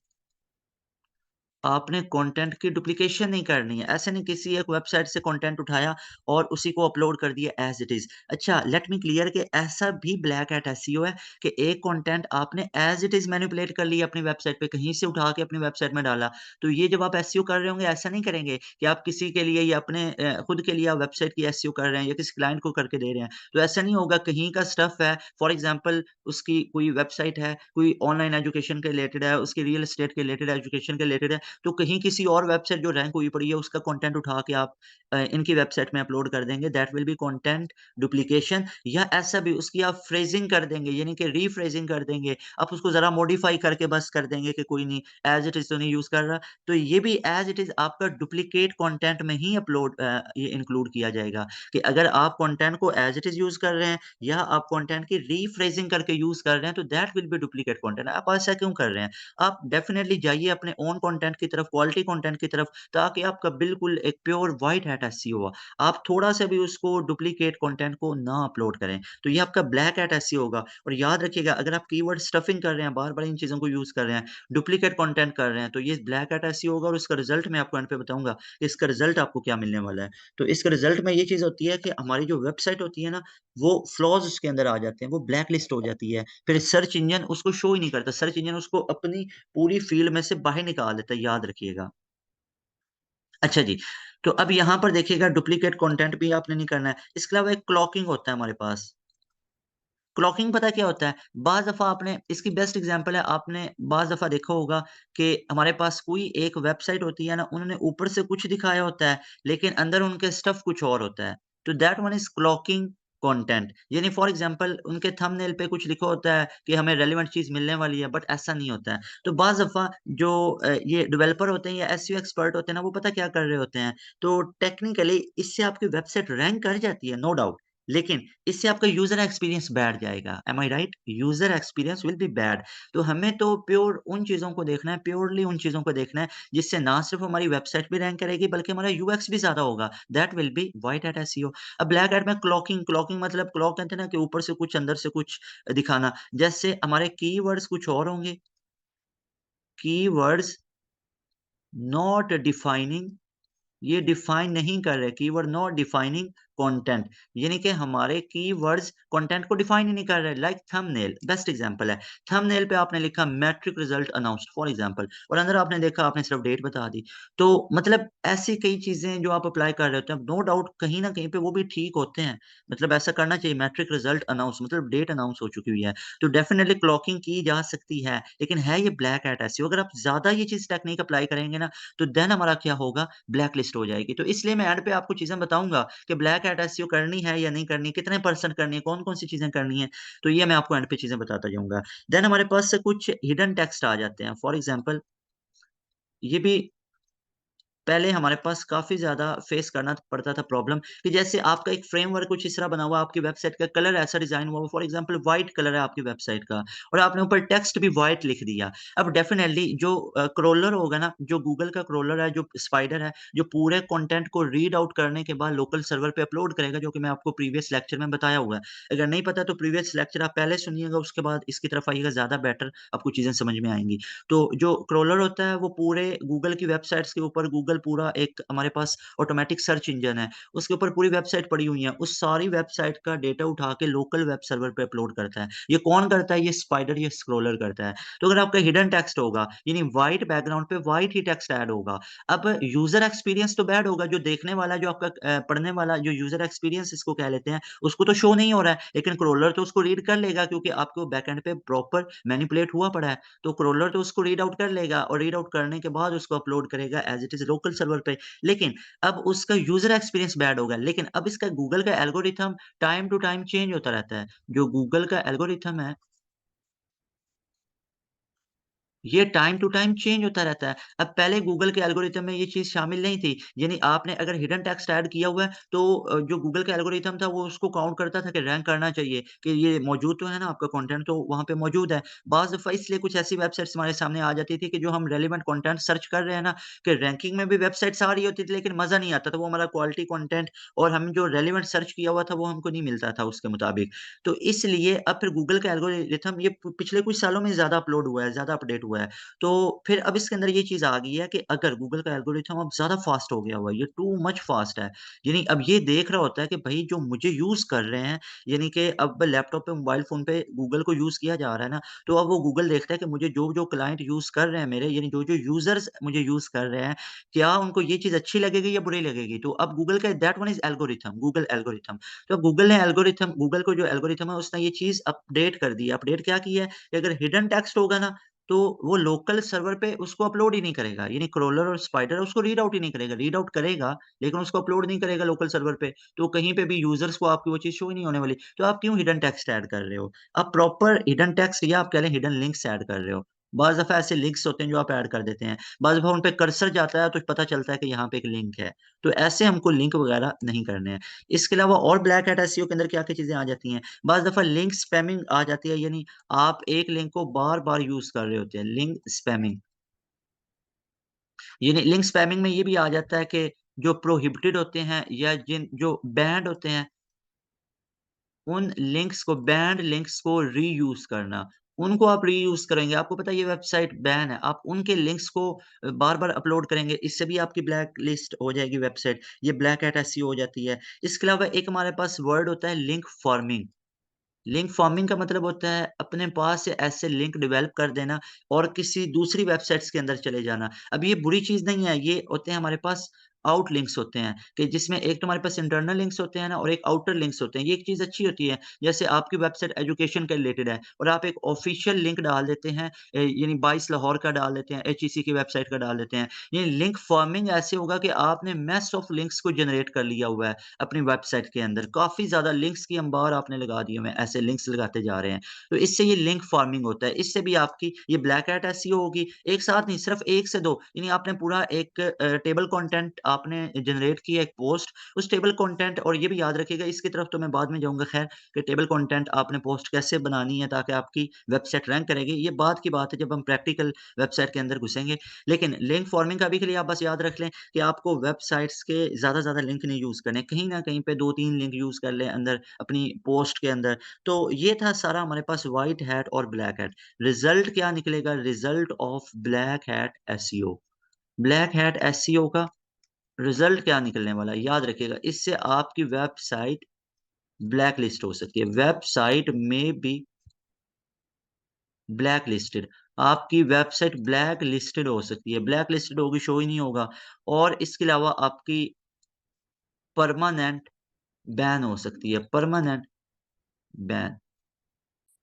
आपने कंटेंट की डुप्लीकेशन नहीं करनी है। ऐसे नहीं किसी एक वेबसाइट से कंटेंट उठाया और उसी को अपलोड कर दिया एज़ इट इज़। अच्छा लेट मी क्लियर कि ऐसा भी ब्लैक हैट एसईओ है कि एक कंटेंट आपने एज़ इट इज़ मैनिपुलेट कर लिया अपनी वेबसाइट पे, कहीं से उठा के अपनी वेबसाइट में डाला। तो ये जब आप एसईओ कर रहे होंगे ऐसा नहीं करेंगे कि आप किसी के लिए या अपने खुद के लिए आप वेबसाइट की एसईओ कर रहे हैं या किसी क्लाइंट को करके दे रहे हैं। तो ऐसा नहीं होगा कहीं का स्टफ़ है फॉर एग्ज़ाम्पल उसकी कोई वेबसाइट है, कोई ऑनलाइन एजुकेशन के रिलेटेड है, उसकी रियल एस्टेट के रिलेटेड है, एजुकेशन के रिलेटेड है। तो कहीं किसी और वेबसाइट जो रैंक हुई पड़ी है उसका कंटेंट उठा के आप इनकी वेबसाइट में अपलोड कर देंगे that will B content duplication या ऐसा भी उसकी आप फ्रेजिंग कर देंगे यानी कि रीफ्रेजिंग कर देंगे आप उसको जरा मॉडिफाई करके बस कर देंगे कि कोई नहीं एज इट इज तो नहीं यूज कर रहा तो ये भी एज इट इज आपका डुप्लीकेट कंटेंट में ही अपलोड ये इंक्लूड किया जाएगा कि अगर आप कंटेंट को एज इट इज यूज कर रहे हैं या आप कंटेंट की रीफ्रेजिंग करके यूज कर रहे हैं तो that will B duplicate content आप ऐसा क्यों कर रहे हैं आप डेफ़िनेटली जाइए अपने ओन कंटेंट की तरफ, क्वालिटी कंटेंट की तरफ, ताकि आपका बिल्कुल एक प्योर व्हाइट हैट एसईओ हो। आप थोड़ा-सा भी उसको डुप्लीकेट कंटेंट को ना अपलोड करें। तो ये आपका ब्लैक हैट एसईओ होगा और याद रखिएगा अगर आप कीवर्ड स्टफिंग कर रहे हैं, बार-बार इन चीज़ों को यूज़ कर रहे हैं, डुप्लीकेट कंटेंट कर रहे हैं, तो ये ब्लैक हैट एसईओ होगा और उसका रिज़ल्ट मैं आपको एंड पे बताऊँगा कि इसका रिज़ल्ट आपको क्या मिलने वाला है। तो इसका रिज़ल्ट में ये चीज़ होती है कि हमारी जो वेबसाइट होती है ना, वो फ्लॉज़ उसके अंदर आ जाते हैं, वो ब्लैक लिस्ट हो जाती है। फिर सर्च इंजन उसको शो ही नहीं करता, सर्च इंजन उसको अपनी पूरी फ़ील्ड में से बाहर निकाल देता है, याद रखिएगा। अच्छा जी, तो अब यहाँ पर देखिएगा डुप्लीकेट कंटेंट भी आपने नहीं करना है। इसके अलावा एक क्लॉकिंग होता है हमारे पास। क्लॉकिंग पता क्या होता है? बाज़ दफ़ा आपने इसकी बेस्ट एग्ज़ाम्पल है, आपने बाज़ दफ़ा देखा होगा कि हमारे पास कोई एक वेबसाइट होती है ना, उन्होंने ऊपर से कुछ दिखाया होता है, लेकिन अंदर उनके स्टफ़ कुछ और होता है। तो that one is clocking content. यानी फॉर एग्ज़ाम्पल उनके थंबनेल पे कुछ लिखा होता है कि हमें रेलेवेंट चीज़ मिलने वाली है, बट ऐसा नहीं होता है। तो बाज़ दफ़ा जो ये डेवलपर होते हैं या एसईओ एक्सपर्ट होते हैं ना, वो पता क्या कर रहे होते हैं? तो टेक्निकली इससे आपकी वेबसाइट रैंक कर जाती है, नो डाउट। लेकिन इससे आपका यूज़र एक्सपीरियंस बैठ जाएगा। Am I right? User experience will be bad. तो हमें तो प्योर उन चीज़ों को देखना है, प्योरली उन चीज़ों को देखना है, जिससे ना सिर्फ़ हमारी वेबसाइट भी रैंक करेगी, बल्कि हमारा यूएक्स भी ज़्यादा होगा। That will B white hat SEO. अब ब्लैक हैट में क्लॉकिंग मतलब क्लॉक कहते हैं ना कि ऊपर से कुछ, अंदर से कुछ दिखाना। जैसे हमारे कीवर्ड्स कुछ और होंगे, कीवर्ड्स नॉट डिफाइनिंग, ये डिफाइन नहीं कर रहे, कीवर्ड नॉट डिफाइनिंग कंटेंट, यानी कि हमारे कीवर्ड्स कंटेंट को डिफाइन ही नहीं कर रहे। लाइक थंबनेल बेस्ट एग्जांपल है। थंबनेल पे आपने लिखा matric result announced for example, और अंदर आपने देखा, आपने सिर्फ डेट बता दी। तो मतलब ऐसी कई चीजें जो आप अप्लाई कर रहे होते हैं, नो डाउट कहीं ना कहीं पे वो भी ठीक होते हैं। मतलब ऐसा करना चाहिए, मैट्रिक रिजल्ट अनाउंस मतलब डेट अनाउंस हो चुकी हुई है, तो डेफिनेटली क्लॉकिंग की जा सकती है। लेकिन है ये ब्लैक हैट ऐसी, अगर आप ज्यादा ये चीज टेक्निक अप्लाई करेंगे ना, तो देन हमारा क्या होगा, ब्लैक लिस्ट हो जाएगी। तो इसलिए मैं एंड पे आपको चीज़ें बताऊँगा कि ब्लैक हैट एसईओ करनी है या नहीं करनी, कितने परसेंट करनी है, कौन-कौन सी चीज़ें करनी है। तो ये मैं आपको एंड पे चीज़ें बताता जाऊँगा। देन हमारे पास से कुछ हिडन टेक्स्ट आ जाते हैं। फॉर एग्ज़ाम्पल ये भी पहले हमारे पास काफ़ी ज़्यादा फेस करना पड़ता था प्रॉब्लम, कि जैसे आपका एक फ्रेमवर्क कुछ इस तरह बना हुआ है, आपकी वेबसाइट का कलर ऐसा डिज़ाइन हुआ हुआ, फॉर एग्ज़ाम्पल व्हाइट कलर है आपकी वेबसाइट का, और आपने ऊपर टेक्स्ट भी व्हाइट लिख दिया। अब डेफ़िनेटली जो क्रोलर होगा ना, जो गूगल का क्रोलर है, जो स्पाइडर है, जो पूरे कंटेंट को रीड आउट करने के बाद लोकल सर्वर पे अपलोड करेगा, जो कि मैं आपको प्रीवियस लेक्चर में बताया हुआ है। अगर नहीं पता तो प्रीवियस लेक्चर आप पहले सुनिएगा, उसके बाद इसकी तरफ आइएगा, ज़्यादा बेटर आपको चीज़ें समझ में आएँगी। तो जो क्रोलर होता है वो पूरे गूगल की वेबसाइट्स के ऊपर, गूगल पूरा एक हमारे पास ऑटोमैटिक सर्च इंजन है, उसके ऊपर पूरी वेबसाइट पड़ी हुई है। उस सारी वेबसाइट का डेटा उठा के लोकल वेब सर्वर पे अपलोड करता है। ये कौन करता है? ये स्पाइडर, ये स्क्रॉलर करता है। तो अगर आपका हिडन टेक्स्ट होगा, यानी व्हाइट बैकग्राउंड पे व्हाइट ही टेक्स्ट ऐड होगा। अब यूज़र एक्सपीरियंस तो बैड होगा, जो देखने वाला, जो आपका पढ़ने वाला, जो यूज़र एक्सपीरियंस इसको कह लेते हैं, उसको तो शो नहीं हो रहा है, लेकिन क्रोलर तो उसको रीड कर लेगा, क्योंकि आपके बैकएंड पे प्रॉपर मैनिपुलेट हुआ पड़ा है। तो क्रोलर तो उसको रीड आउट कर लेगा, और रीड आउट करने के बाद उसको अपलोड करेगा as it is local server पे। लेकिन अब उसका यूज़र एक्सपीरियंस बैड होगा। लेकिन अब इसका गूगल का algorithm time to time change होता रहता है। जो गूगल का एल्गोरिथम है, ये टाइम टू टाइम चेंज होता रहता है। अब पहले गूगल के एल्गोरिथम में ये चीज़ शामिल नहीं थी। यानी आपने अगर हिडन टेक्स्ट ऐड किया हुआ है, तो जो गूगल का एल्गोरिथम था वो उसको काउंट करता था कि रैंक करना चाहिए, कि ये मौजूद तो है ना, आपका कंटेंट तो वहाँ पे मौजूद है। बाज़ दफ़ा इसलिए कुछ ऐसी वेबसाइट्स हमारे सामने आ जाती थी कि जो हम रेलेवेंट कंटेंट सर्च कर रहे हैं ना, कि रैंकिंग में भी वेबसाइट्स आ रही होती थी, लेकिन मज़ा नहीं आता था। वो हमारा क्वालिटी कंटेंट और हम जो रेलेवेंट सर्च किया हुआ था वो हमको नहीं मिलता था उसके मुताबिक। तो इसलिए अब फिर गूगल का एल्गोरिथम ये पिछले कुछ सालों में ज़्यादा अपलोड हुआ है, ज़्यादा अपडेट हुआ है। तो फिर अब इसके अंदर ये चीज़ आ गई है कि अगर गूगल का एल्गोरिथम अब ज़्यादा फ़ास्ट हो गया हुआ है, ये टू मच फ़ास्ट है। यानी अब ये देख रहा होता है कि भई जो मुझे यूज़ कर रहे हैं, यानी कि अब लैपटॉप पे, मोबाइल फ़ोन पे गूगल को यूज़ किया जा रहा है ना, तो अब वो गूगल देखता है कि मुझे जो-जो क्लाइंट यूज़ कर रहे हैं मेरे, यानी जो-जो यूज़र्स मुझे यूज़ कर रहे हैं, क्या उनको ये चीज़ अच्छी लगेगी या बुरी लगेगी? तो अब गूगल का that one is algorithm, Google algorithm. तो गूगल को जो एल्गोरिथम है उसने ये चीज़ अपडेट कर दी है। अपडेट क्या की है कि अगर हिडन टेक्स्ट होगा ना, तो वो लोकल सर्वर पे उसको अपलोड ही नहीं करेगा। यानी क्रोलर और स्पाइडर उसको रीड आउट ही नहीं करेगा। रीड आउट करेगा, लेकिन उसको अपलोड नहीं करेगा लोकल सर्वर पे। तो कहीं पे भी यूज़र्स को आपकी वो चीज़ शो ही नहीं होने वाली। तो आप क्यों हिडन टेक्स्ट ऐड कर रहे हो? आप प्रॉपर हिडन टेक्स्ट, या आप कह लें हिडन लिंक्स ऐड कर रहे हो। बाज़ दफ़ा ऐसे लिंक्स होते हैं जो आप ऐड कर देते हैं। बाज़ दफ़ा उन पे कर्सर जाता है तो पता चलता है कि यहाँ पे एक लिंक है। तो ऐसे हमको लिंक वगैरह नहीं करने हैं। इसके अलावा और ब्लैक हैट एसईओ के अंदर क्या-क्या चीज़ें आ जाती हैं? बाज़ दफ़ा लिंक स्पैमिंग आ जाती है, यानी आप एक लिंक को बार-बार यूज़ कर रहे होते हैं, लिंक स्पैमिंग। यानी लिंक स्पैमिंग में ये भी आ जाता है कि जो प्रोहिबिटेड होते हैं या जिन जो बैंड होते हैं, उन लिंक्स को, बैंड लिंक्स को रीयूज़ करना। उनको आप रीयूज़ करेंगे, आपको पता है ये वेबसाइट बैन है, आप उनके लिंक्स को बार-बार अपलोड करेंगे, इससे भी आपकी ब्लैक लिस्ट हो जाएगी वेबसाइट, ये ब्लैक हैट एसईओ हो जाती है। इसके अलावा एक हमारे पास वर्ड होता है लिंक फार्मिंग। लिंक फार्मिंग का मतलब होता है अपने पास से ऐसे लिंक डेवलप कर देना और किसी दूसरी वेबसाइट्स के अंदर चले जाना। अब ये बुरी चीज़ नहीं है, ये होते हैं हमारे पास आउट लिंक्स होते हैं कि जिसमें एक तुम्हारे पास इंटरनल लिंक्स होते हैं ना और एक आउटर लिंक्स होते हैं। ये एक चीज़ अच्छी होती है। जैसे आपकी वेबसाइट एजुकेशन के रिलेटेड है और आप एक ऑफ़िशियल लिंक डाल देते हैं यानी 22 लाहौर का डाल देते हैं, एचईसी की वेबसाइट का डाल देते हैं। ये लिंक फ़ार्मिंग ऐसे होगा कि आपने मैस ऑफ लिंक्स को जनरेट कर लिया हुआ है अपनी वेबसाइट के अंदर। काफ़ी ज़्यादा लिंक्स की अंबार आपने लगा दिए हुए हैं, ऐसे लिंक्स लगाते जा रहे हैं। तो इससे ये लिंक फ़ार्मिंग होता है। इससे भी आपकी ये ब्लैक हैट एसईओ होगी। एक साथ नहीं, सिर्फ़ 1 से 2 यानी आपने पूरा एक टेबल कंटेंट आपने जनरेट किया एक पोस्ट, उस टेबल कंटेंट और ये भी याद रखिएगा इसकी तरफ तो मैं बाद में जाऊँगा ख़ैर कि टेबल कंटेंट आपने पोस्ट कैसे बनानी है ताकि आपकी वेबसाइट रैंक करेगी। ये बाद की बात है जब हम प्रैक्टिकल वेबसाइट के अंदर घुसेंगे। लेकिन लिंक फ़ार्मिंग का अभी के लिए आप बस याद रख लें कि आपको वेबसाइट्स के ज़्यादा लिंक नहीं यूज़ करने। कहीं न कहीं पे 2-3 लिंक यूज़ कर लें अंदर अपनी पोस्ट के अंदर। तो ये था सारा हमारे पास व्हाइट हैट और ब्लैक हैट। रिज़ल्ट क्या निकलेगा? Result of black hat SEO. Black hat SEO का रिज़ल्ट क्या निकलने वाला है? याद रखिएगा इससे आपकी वेबसाइट ब्लैक लिस्ट हो सकती है। वेबसाइट में बी ब्लैक लिस्टेड। आपकी वेबसाइट ब्लैक लिस्टेड हो सकती है। ब्लैक लिस्टेड होगी, शो ही नहीं होगा और इसके अलावा आपकी परमानेंट बैन हो सकती है। परमानेंट बैन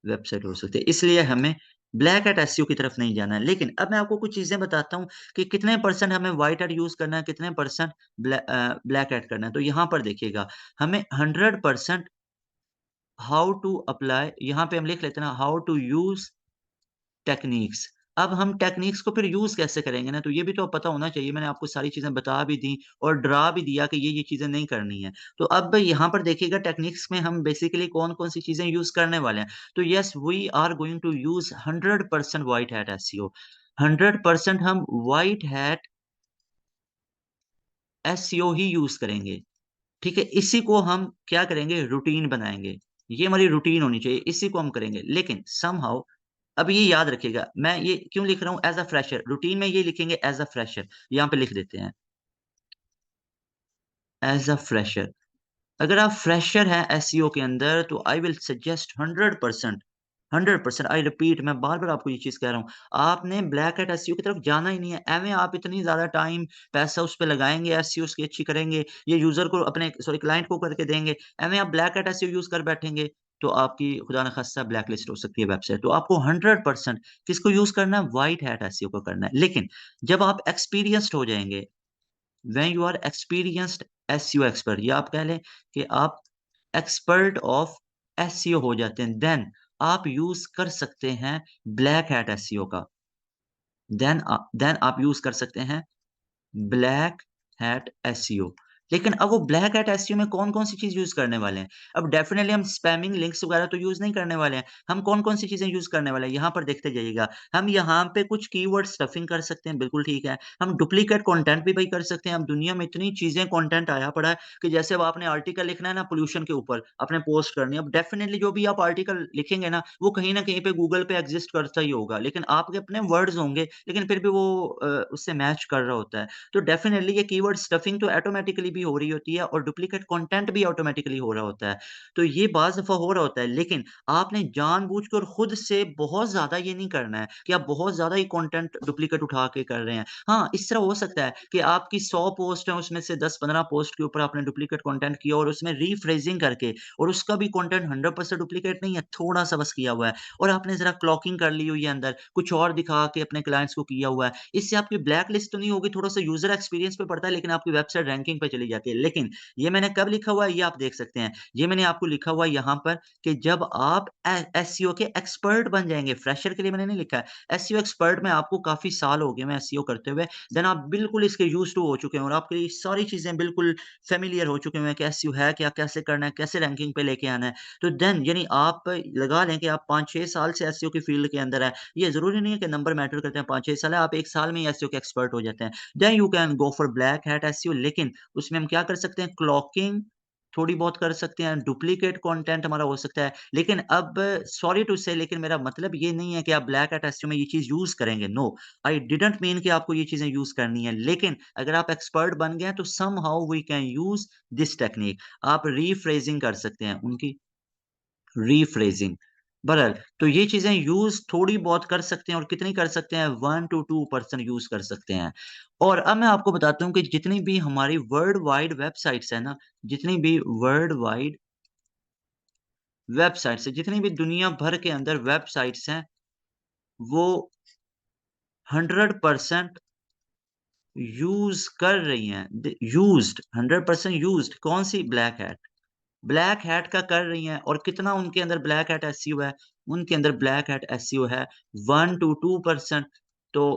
वेबसाइट हो सकती है। इसलिए हमें ब्लैक हैट एसईओ की तरफ नहीं जाना है। लेकिन अब मैं आपको कुछ चीज़ें बताता हूँ कि कितने परसेंट हमें व्हाइट हैट यूज़ करना है, कितने परसेंट ब्लैक हैट करना है। तो यहाँ पर देखिएगा, हमें 100% हाउ टू अप्लाई यहाँ पे हम लिख लेते हैं ना हाउ टू यूज़ टेक्निक्स। अब हम टेक्निक्स को फिर यूज़ कैसे करेंगे ना, तो ये भी तो पता होना चाहिए। मैंने आपको सारी चीज़ें बता भी दी और डरा भी दिया कि ये चीज़ें नहीं करनी है। तो अब यहाँ पर देखिएगा टेक्निक्स में हम बेसिकली कौन-कौन सी चीज़ें यूज़ करने वाले हैं। तो yes we are going to use 100% white hat SEO. 100% हम व्हाइट हैट एसईओ ही यूज़ करेंगे। ठीक है? इसी को हम क्या करेंगे रूटीन बनाएँगे। ये हमारी रूटीन होनी चाहिए, इसी को हम करेंगे। लेकिन समहाउ अब ये याद रखिएगा, मैं ये क्यों लिख रहा हूँ एज़ अ फ्रेशर रूटीन में ये लिखेंगे एज़ अ फ्रेशर यहाँ पे लिख देते हैं, एज़ अ फ्रेशर। अगर आप फ्रेशर हैं एसईओ के अंदर तो I will suggest 100% I repeat मैं बार-बार आपको ये चीज़ कह रहा हूँ। आपने ब्लैक हैट एसईओ की तरफ जाना ही नहीं है। एवें आप इतनी ज़्यादा टाइम, पैसा उस पे लगाएँगे, एसईओ उसकी अच्छी करेंगे, ये यूज़र को अपने सॉरी क्लाइंट को करके देंगे। एवें आप ब्लैक हैट एसईओ यूज़ कर बैठेंगे, तो आपकी खुदा न खास्ता ब्लैक लिस्ट हो सकती है वेबसाइट। तो आपको 100% किसको यूज़ करना है? व्हाइट हैट एसईओ को करना है। लेकिन जब आप एक्सपीरियंस्ड हो जाएँगे when you are experienced SEO expert या आप कह लें कि आप एक्सपर्ट ऑफ एसईओ हो जाते हैं, देन आप यूज़ कर सकते हैं ब्लैक हैट एसईओ का। देन आप यूज़ कर सकते हैं ब्लैक हैट एसईओ। लेकिन अब वो ब्लैक हैट एसईओ में कौन-कौन सी चीज़ यूज़ करने वाले हैं? अब डेफिनिटली हम स्पैमिंग लिंक्स वगैरह तो यूज़ नहीं करने वाले हैं। हम कौन-कौन सी चीज़ें यूज़ करने वाले हैं? यहाँ पर देखते जाइएगा। हम यहाँ पे कुछ कीवर्ड स्टफिंग कर सकते हैं, बिल्कुल ठीक है। हम डुप्लीकेट कंटेंट भी भई कर सकते हैं। अब दुनिया में इतनी चीज़ें कंटेंट आया पड़ा है कि जैसे अब आपने आर्टिकल लिखना है ना पॉल्यूशन के ऊपर, आपने पोस्ट करनी है। अब डेफिनिटली जो भी आप आर्टिकल लिखेंगे ना, वो कहीं न कहीं पे गूगल पे एक्सिस्ट करता ही होगा। लेकिन आपके अपने वर्ड्स होंगे, लेकिन फिर भी वो उससे मैच कर रहा होता है। तो डेफ़िनेटली ये कीवर्ड स्टफिंग तो ऑटोमैटिकली भी हो रही होती है और डुप्लीकेट कंटेंट भी ऑटोमैटिकली हो रहा होता है। तो ये बाज़ दफ़ा हो रहा होता है, लेकिन आपने जानबूझकर खुद से बहुत ज़्यादा ये नहीं करना है कि आप बहुत ज़्यादा ही कंटेंट डुप्लीकेट उठा के कर रहे हैं। हाँ, इस तरह हो सकता है कि आपकी 100 पोस्ट हैं, उसमें से 10-15 पोस्ट के ऊपर आपने डुप्लीकेट कंटेंट किया और उसमें रीफ्रेज़िंग करके और उसका भी कंटेंट 100% डुप्लीकेट नहीं है, थोड़ा-सा बस किया हुआ है और आपने ज़रा क्लॉकिंग कर ली हुई है अंदर, कुछ और दिखा के अपने क्लाइंट्स को किया हुआ है। इससे आपकी ब्लैक लिस्ट तो नहीं होगी, थोड़ा-सा यूज़र एक्सपीरियंस पे पड़ता है, लेकिन आपकी वेबसाइट रैंकिंग पे चली जाती है। लेकिन ये मैंने कब लिखा हुआ है, ये आप देख सकते हैं। ये मैंने आपको लिखा हुआ है यहाँ पर कि जब आप एसईओ के एक्सपर्ट बन जाएँगे, फ्रेशर के लिए मैंने नहीं लिखा है। एसईओ एक्सपर्ट में आपको काफ़ी साल हो गए हैं एसईओ करते हुए, देन आप बिल्कुल इसके यूज़्ड टू हो चुके हैं और आपके लिए सारी चीज़ें बिल्कुल फ़ैमिलियर हो चुके हैं कि एसईओ है क्या, कैसे करना है, कैसे रैंकिंग पे लेके आना है। तो देन यानी आप लगा लें कि आप 5-6 साल से एसईओ की फ़ील्ड के अंदर हैं। ये ज़रूरी नहीं है कि नंबर मैटर करते हैं 5-6 साल है, आप 1 साल में ही एसईओ के एक्सपर्ट हो जाते हैं। Then you can go for black hat SEO लेकिन उसमें हम क्या कर सकते हैं क्लॉकिंग थोड़ी बहुत कर सकते हैं, डुप्लीकेट कंटेंट हमारा हो सकता है। लेकिन अब सॉरी टू से लेकिन मेरा मतलब ये नहीं है कि आप ब्लैक हैट एसईओ में ये चीज़ यूज़ करेंगे, नो। आई डिडन्ट मीन कि आपको ये चीज़ें यूज़ करनी है। लेकिन अगर आप एक्सपर्ट बन गए हैं तो somehow we can use this technique. आप रीफ्रेजिंग कर सकते हैं उनकी रीफ्रेजिंग। बहरहाल, तो ये चीज़ें यूज़ थोड़ी बहुत कर सकते हैं और कितनी कर सकते हैं 1 टू 2% यूज़ कर सकते हैं। और अब मैं आपको बताता हूँ कि जितनी भी हमारी वर्ल्ड वाइड वेबसाइट्स हैं ना, जितनी भी वर्ल्ड वाइड वेबसाइट्स हैं, जितनी भी दुनिया भर के अंदर वेबसाइट्स हैं, वो 100% यूज़ कर रही हैं। यूज़्ड 100% यूज़्ड कौन-सी? Black hat. ब्लैक हैट का कर रही हैं और कितना उनके अंदर ब्लैक हैट एसईओ है, उनके अंदर ब्लैक हैट एसईओ है 1 टू 2%। तो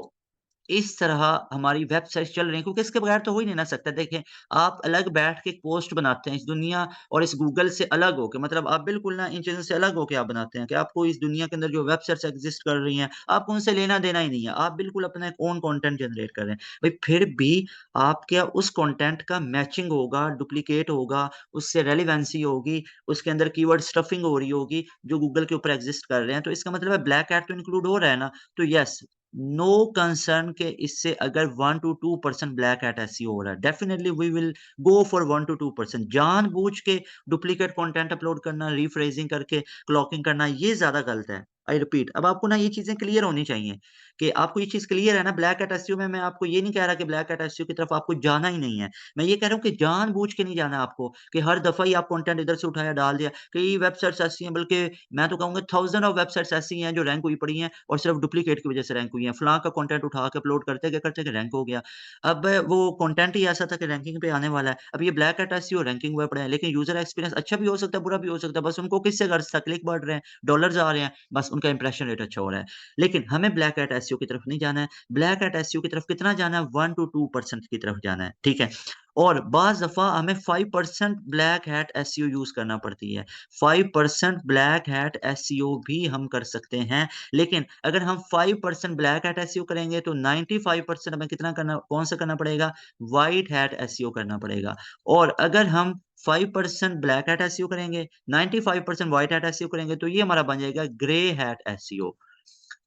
इस तरह हमारी वेबसाइट्स चल रही हैं क्योंकि इसके बगैर तो हो ही नहीं ना सकता। देखिए, आप अलग बैठ के एक पोस्ट बनाते हैं इस दुनिया और इस गूगल से अलग होके मतलब आप बिल्कुल ना इन चीज़ों से अलग होके आप बनाते हैं कि आपको इस दुनिया के अंदर जो वेबसाइट्स एग्ज़िस्ट कर रही हैं, आपको उनसे लेना-देना ही नहीं है। आप बिल्कुल अपना एक ओन कंटेंट जनरेट कर रहे हैं। भई फिर भी आपके उस कंटेंट का मैचिंग होगा, डुप्लीकेट होगा, उससे रेलेवेंसी होगी, उसके अंदर कीवर्ड स्टफिंग हो रही होगी, जो गूगल के ऊपर एग्ज़िस्ट कर रहे हैं। तो इसका मतलब है ब्लैक हैट तो इंक्लूड हो रहा है ना। तो येस, नो कंसर्न के इससे अगर 1 टू 2% ब्लैक हैट एसईओ हो रहा है, definitely we will go for 1 to 2%। जानबूझ के डुप्लीकेट कंटेंट अपलोड करना, रीफ्रेजिंग करके क्लॉकिंग करना, ये ज़्यादा गलत है। आई रिपीट, अब आपको ना ये चीज़ें क्लियर होनी चाहिए कि आपको ये चीज़ क्लियर है ना ब्लैक हैट एसईओ में। मैं आपको ये नहीं कह रहा कि ब्लैक हैट एसईओ की तरफ आपको जाना ही नहीं है। मैं ये कह रहा हूँ कि जानबूझ के नहीं जाना आपको कि हर दफ़ा ही आप कंटेंट इधर से उठाया डाल दिया। कई वेबसाइट्स ऐसी हैं, बल्कि मैं तो कहूँगा थाउज़ेंड ऑफ वेबसाइट्स ऐसी हैं जो रैंक हुई पड़ी हैं और सिर्फ़ डुप्लीकेट की वज़ह से रैंक हुई हैं। फलाँ का कंटेंट उठा के अपलोड करते गए रैंक हो गया। अब वो कंटेंट ही ऐसा था कि रैंकिंग पे आने वाला है। अब ये ब्लैक हैट एसईओ रैंकिंग हुए पड़े हैं, लेकिन यूज़र एक्सपीरियंस अच्छा भी हो सकता है, बुरा भी हो सकता है। बस उनको किससे गर्ज़ था, क्लिक बढ़ रहे हैं, डॉलर्स आ रहे हैं, बस उनका इंप्रेशन रेट अच्छा हो रहा है। लेकिन हमें ब्लैक हैट एसईओ की तरफ नहीं जाना है। ब्लैक हैट एसईओ की तरफ कितना जाना है? 1 टू 2% की तरफ जाना है, ठीक है? और बाज़ दफ़ा हमें 5% ब्लैक हैट एसईओ यूज़ करना पड़ती है। 5% ब्लैक हैट एसईओ भी हम कर सकते हैं, लेकिन अगर हम 5% ब्लैक हैट एसईओ करेंगे तो 95% हमें कितना करना कौन-सा करना पड़ेगा? व्हाइट हैट एसईओ करना पड़ेगा। और अगर हम 5% ब्लैक हैट एसईओ करेंगे, 95% व्हाइट हैट एसईओ करेंगे, तो ये हमारा बन जाएगा ग्रे हैट एसईओ।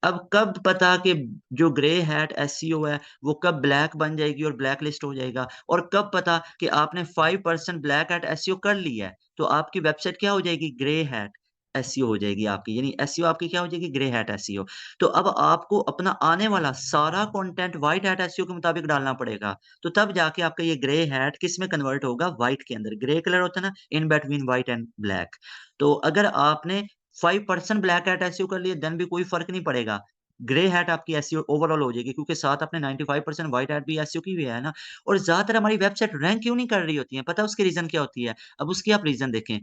अब कब पता कि जो ग्रे हैट एसईओ है, वो कब ब्लैक बन जाएगी और ब्लैक लिस्ट हो जाएगा और कब पता कि आपने 5% ब्लैक हैट एसईओ कर लिया है, तो आपकी वेबसाइट क्या हो जाएगी? ग्रे हैट एसईओ हो जाएगी आपकी, यानी एसईओ आपकी क्या हो जाएगी? Grey hat SEO. तो अब आपको अपना आने वाला सारा कंटेंट व्हाइट हैट एसईओ के मुताबिक डालना पड़ेगा, तो तब जाके आपका ये ग्रे हैट किसमें कन्वर्ट होगा? व्हाइट के अंदर। ग्रे कलर होता है ना, in between white and black. तो अगर आपने 5% ब्लैक हैट एसईओ कर लिया देन भी कोई फ़र्क नहीं पड़ेगा। ग्रे हैट आपकी एसईओ ओवरऑल हो जाएगी क्योंकि साथ आपने 95% व्हाइट हैट भी एसईओ की भी है ना। और ज़्यादातर हमारी वेबसाइट रैंक क्यों नहीं कर रही होती है, पता है उसकी रीज़न क्या होती है? अब उसकी आप रीज़न देखें।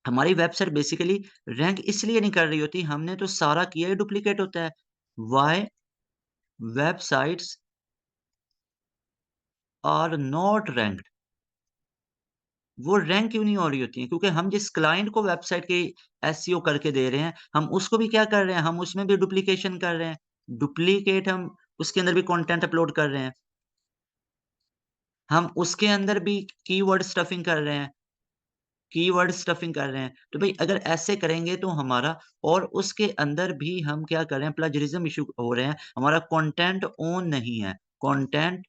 हमारी वेबसाइट बेसिकली रैंक इसलिए नहीं कर रही होती, हमने तो सारा किया ही डुप्लीकेट होता है। Why websites are not ranked, वो रैंक क्यों नहीं हो रही होती हैं? क्योंकि हम जिस क्लाइंट को वेबसाइट की एसईओ करके दे रहे हैं, हम उसको भी क्या कर रहे हैं? हम उसमें भी डुप्लीकेशन कर रहे हैं। डुप्लीकेट हम उसके अंदर भी कंटेंट अपलोड कर रहे हैं। हम उसके अंदर भी कीवर्ड स्टफिंग कर रहे हैं, कीवर्ड स्टफिंग कर रहे हैं। तो भई अगर ऐसे करेंगे तो हमारा और उसके अंदर भी हम क्या कर रहे हैं प्लेजरिज्म इश्यू हो रहे हैं, हमारा कंटेंट ओन नहीं है, कंटेंट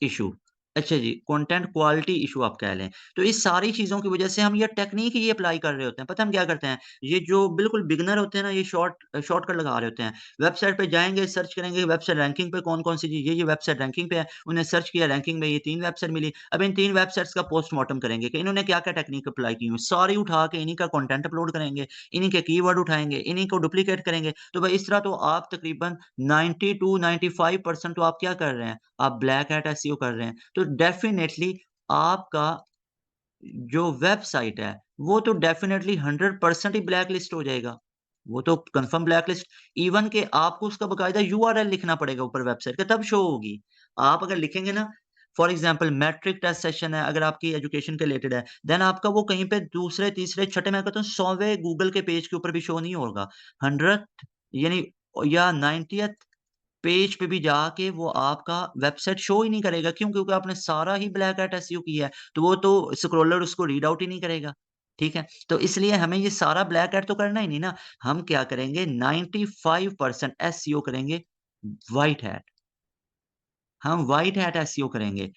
इश्यू। अच्छा जी, कंटेंट क्वालिटी इश्यू आप कह लें। तो इस सारी चीज़ों की वज़ह से हम ये टेक्नीक ही अप्लाई कर रहे होते हैं। पता है हम क्या करते हैं? ये जो बिल्कुल बिगिनर होते हैं ना, ये शॉर्टकट लगा रहे होते हैं। वेबसाइट पे जाएँगे, सर्च करेंगे वेबसाइट रैंकिंग पे कौन-कौन सी चीज़ ये वेबसाइट रैंकिंग पे है। उन्हें सर्च किया रैंकिंग में ये 3 वेबसाइट मिली। अब इन 3 वेबसाइट्स का पोस्टमार्टम करेंगे कि इन्होंने क्या-क्या टेक्नीक अप्लाई की हुई। सारी उठा के इन्हीं का कंटेंट अपलोड करेंगे, इन्हीं के कीवर्ड उठाएँगे, इन्हीं को डुप्लीकेट करेंगे। तो भाई इस तरह तो आप तकरीबन 90 टू 95% तो आप क्या कर रहे हैं? आप ब्लैक हैट एसईओ कर रहे हैं। तो डेफ़िनेटली आपका जो वेबसाइट है, वो तो डेफ़िनेटली 100% ही ब्लैक लिस्ट हो जाएगा। वो तो कन्फर्म ब्लैक लिस्ट इवन कि आपको उसका बाकायदा यूआरएल लिखना पड़ेगा ऊपर वेबसाइट के तब शो होगी। आप अगर लिखेंगे ना for example matric test session है, अगर आपकी एजुकेशन के रिलेटेड है, देन आपका वो कहीं पे दूसरे, तीसरे, छठे मैं कहता हूँ 100वें गूगल के पेज के ऊपर भी शो नहीं होगा। 100th यानी या 90th पेज पे भी जाके वो आपका वेबसाइट शो ही नहीं करेगा। क्यों? क्योंकि आपने सारा ही ब्लैक हैट एसईओ किया है, तो वो तो स्क्रॉलर उसको रीड आउट ही नहीं करेगा। ठीक है? तो इसलिए हमें ये सारा ब्लैक हैट तो करना ही नहीं ना। हम क्या करेंगे 95% एसईओ करेंगे व्हाइट हैट। हम व्हाइट हैट एसईओ करेंगे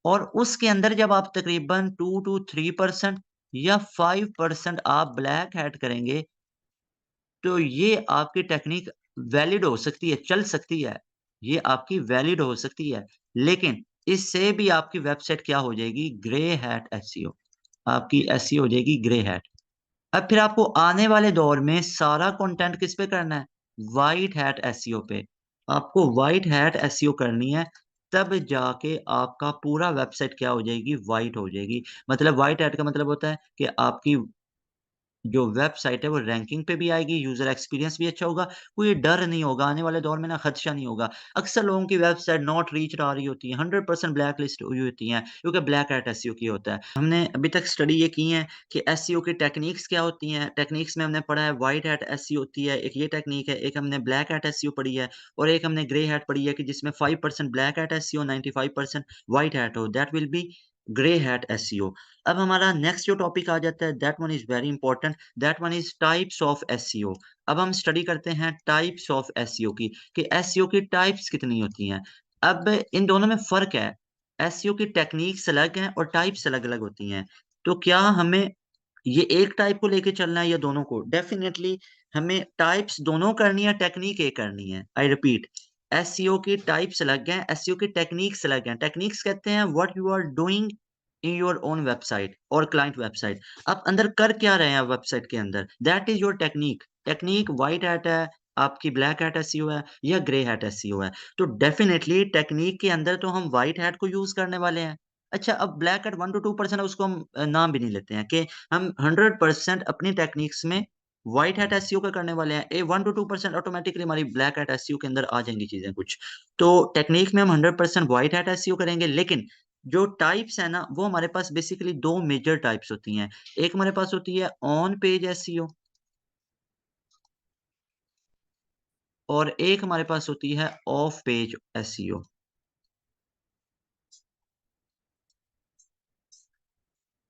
और उसके अंदर जब आप तकरीबन 2 टू 3% या 5% आप ब्लैक हैट करेंगे तो ये आपकी टेक्निक वैलिड हो सकती है, चल सकती है, ये आपकी वैलिड हो सकती है, लेकिन इससे भी आपकी वेबसाइट क्या हो जाएगी? ग्रे हैट एसईओ, आपकी एसईओ हो जाएगी ग्रे हैट। अब फिर आपको आने वाले दौर में सारा कंटेंट किस पे करना है? व्हाइट हैट एसईओ पे। आपको व्हाइट हैट एसईओ करनी है, तब जाके आपका पूरा वेबसाइट क्या हो जाएगी? व्हाइट हो जाएगी। मतलब व्हाइट हैट का मतलब होता है कि आपकी जो वेबसाइट है वो रैंकिंग पे भी आएगी, यूज़र एक्सपीरियंस भी अच्छा होगा, कोई डर नहीं होगा, आने वाले दौर में ना खदशा नहीं होगा। अक्सर लोगों की वेबसाइट नॉट रीच्ड आ रही होती है, 100% ब्लैक लिस्ट हुई होती हैं, क्योंकि ब्लैक हैट एसईओ किया होता है। हमने अभी तक स्टडी ये की है कि एसईओ की टेक्निक्स क्या होती हैं, टेक्निक्स में हमने पढ़ा है व्हाइट हैट एसईओ होती है, एक ये टेक्निक है, एक हमने ब्लैक हैट एसईओ पढ़ी है और एक हमने ग्रे हैट पढ़ी है कि जिसमें 5% black hat SEO, 95% white hat हो, that will be grey hat SEO. अब हमारा नेक्स्ट जो टॉपिक आ जाता है that one is very important, that one is types of SEO. अब हम स्टडी करते हैं टाइप्स ऑफ एसईओ की, कि एसईओ की टाइप्स कितनी होती हैं। अब इन दोनों में फ़र्क है, एसईओ की टेक्निक्स अलग हैं और टाइप्स अलग-अलग होती हैं। तो क्या हमें ये एक टाइप को लेके चलना है या दोनों को? डेफ़िनिटली हमें टाइप्स दोनों करनी है, टेक्नीक एक करनी है। आई रिपीट, एसईओ की टाइप्स अलग हैं, एसईओ की टेक्निक्स अलग हैं। टेक्निक्स कहते हैं what you are doing in your own website और क्लाइंट वेबसाइट। आप अंदर कर क्या रहे हैं वेबसाइट के अंदर, that is your technique. Technique white hat है, आपकी ब्लैक हैट एसईओ है या ग्रे हैट एसईओ है। तो डेफ़िनिटली टेक्निक के अंदर तो हम व्हाइट हैट को यूज़ करने वाले हैं। अच्छा, अब ब्लैक हैट 1 टू 2% है, उसको हम नाम भी नहीं लेते हैं कि हम 100% अपनी टेक्निक्स में व्हाइट हैट एसईओ का करने वाले हैं। 1 टू 2% ऑटोमैटिकली हमारी ब्लैक हैट एसईओ के अंदर आ जाएँगी चीज़ें कुछ। तो टेक्निक में हम 100% व्हाइट हैट एसईओ करेंगे, लेकिन जो टाइप्स है ना, वो हमारे पास बेसिकली 2 मेजर टाइप्स होती हैं। एक हमारे पास होती है ऑन पेज एसईओ और एक हमारे पास होती है ऑफ पेज एसईओ।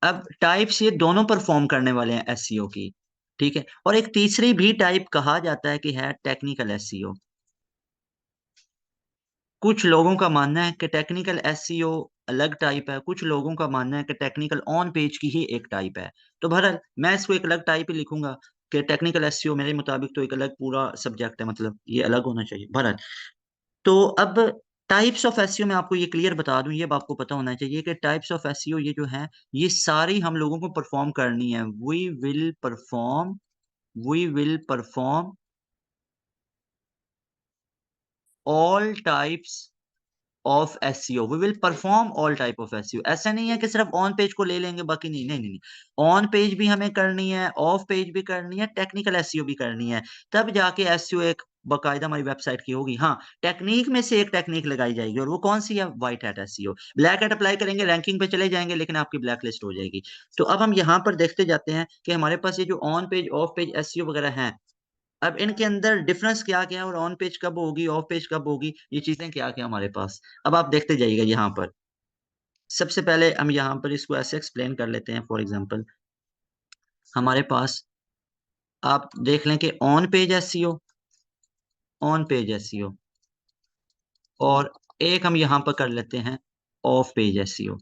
अब टाइप्स ये दोनों परफ़ॉर्म करने वाले हैं एसईओ की, ठीक है? और एक तीसरी भी टाइप कहा जाता है कि है टेक्निकल एसईओ। कुछ लोगों का मानना है कि टेक्निकल एसईओ अलग टाइप है, कुछ लोगों का मानना है कि टेक्निकल ऑन पेज की ही एक टाइप है। तो बहरहाल मैं इसको एक अलग टाइप ही लिखूँगा कि टेक्निकल एसईओ मेरे मुताबिक तो एक अलग पूरा सब्जेक्ट है, मतलब ये अलग होना चाहिए। बहरहाल, तो अब टाइप्स ऑफ एसईओ मैं आपको ये क्लियर बता दूँ, ये अब आपको पता होना चाहिए कि टाइप्स ऑफ एसईओ ये जो हैं, ये सारी हम लोगों को परफ़ॉर्म करनी है। We will perform all types of SEO, we will perform all type of SEO. ऐसा नहीं है कि सिर्फ ऑन पेज को ले लेंगे बाकी नहीं, नहीं, नहीं, नहीं। ऑन पेज भी हमें करनी है, ऑफ पेज भी करनी है, टेक्निकल एसईओ भी करनी है। तब जाके एसईओ एक बाकायदा हमारी वेबसाइट की होगी। हाँ, टेक्नीक में से एक टेक्नीक लगाई जाएगी और वो कौन-सी है? White hat SEO. Black hat apply करेंगे, रैंकिंग पे चले जाएँगे, लेकिन आपकी ब्लैक लिस्ट हो जाएगी। तो अब हम यहाँ पर देखते जाते हैं कि हमारे पास ये जो on page, of page SEO वगैरह हैं, अब इनके अंदर डिफरेंस क्या-क्या है और ऑन पेज कब होगी, ऑफ पेज कब होगी, ये चीज़ें क्या-क्या हमारे पास। अब आप देखते जाइएगा यहाँ पर। सबसे पहले हम यहाँ पर इसको ऐसे एक्सप्लेन कर लेते हैं, फॉर एग्ज़ाम्पल हमारे पास आप देख लें कि ऑन पेज एसईओ और एक हम यहाँ पर कर लेते हैं ऑफ पेज एसईओ।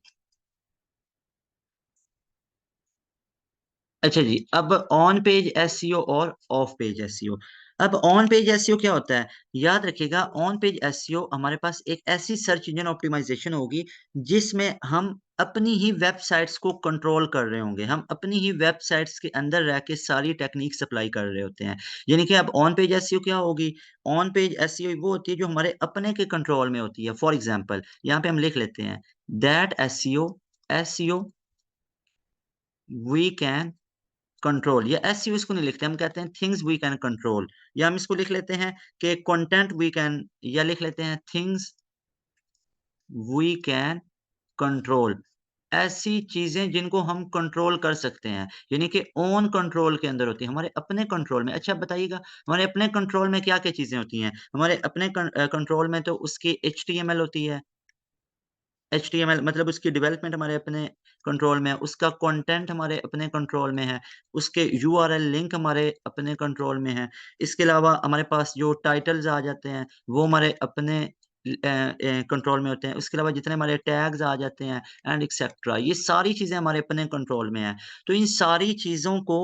अच्छा जी, अब ऑन पेज एसईओ और ऑफ पेज एसईओ। अब ऑन पेज एसईओ क्या होता है? याद रखिएगा, ऑन पेज एसईओ हमारे पास एक ऐसी सर्च इंजन ऑप्टिमाइज़ेशन होगी, जिसमें हम अपनी ही वेबसाइट्स को कंट्रोल कर रहे होंगे। हम अपनी ही वेबसाइट्स के अंदर रह के सारी टेक्निक्स अप्लाई कर रहे होते हैं। यानी कि अब ऑन पेज एसईओ क्या होगी? ऑन पेज एसईओ वो होती है जो हमारे अपने के कंट्रोल में होती है। फॉर एग्ज़ाम्पल यहाँ पे हम लिख लेते हैं that SEO we can control, या एसईओ इसको नहीं लिखते, हम कहते हैं थिंग्स वी कैन कंट्रोल, या हम इसको लिख लेते हैं कि कंटेंट वी कैन, या लिख लेते हैं थिंग्स वी कैन कंट्रोल। ऐसी चीज़ें जिनको हम कंट्रोल कर सकते हैं, यानी कि ओन कंट्रोल के अंदर होती हैं, हमारे अपने कंट्रोल में। अच्छा बताइएगा, हमारे अपने कंट्रोल में क्या-क्या चीज़ें होती हैं? हमारे अपने कंट्रोल में तो उसकी एचटीएमएल होती है। एचटीएमएल मतलब उसकी डेवलपमेंट हमारे अपने कंट्रोल में है, उसका कंटेंट हमारे अपने कंट्रोल में है, उसके यूआरएल लिंक हमारे अपने कंट्रोल में है। इसके अलावा हमारे पास जो टाइटल्स आ जाते हैं, वो हमारे अपने कंट्रोल में होते हैं। उसके अलावा जितने हमारे टैग्स आ जाते हैं एंड एक्सेट्रा, ये सारी चीज़ें हमारे अपने कंट्रोल में हैं। तो इन सारी चीज़ों को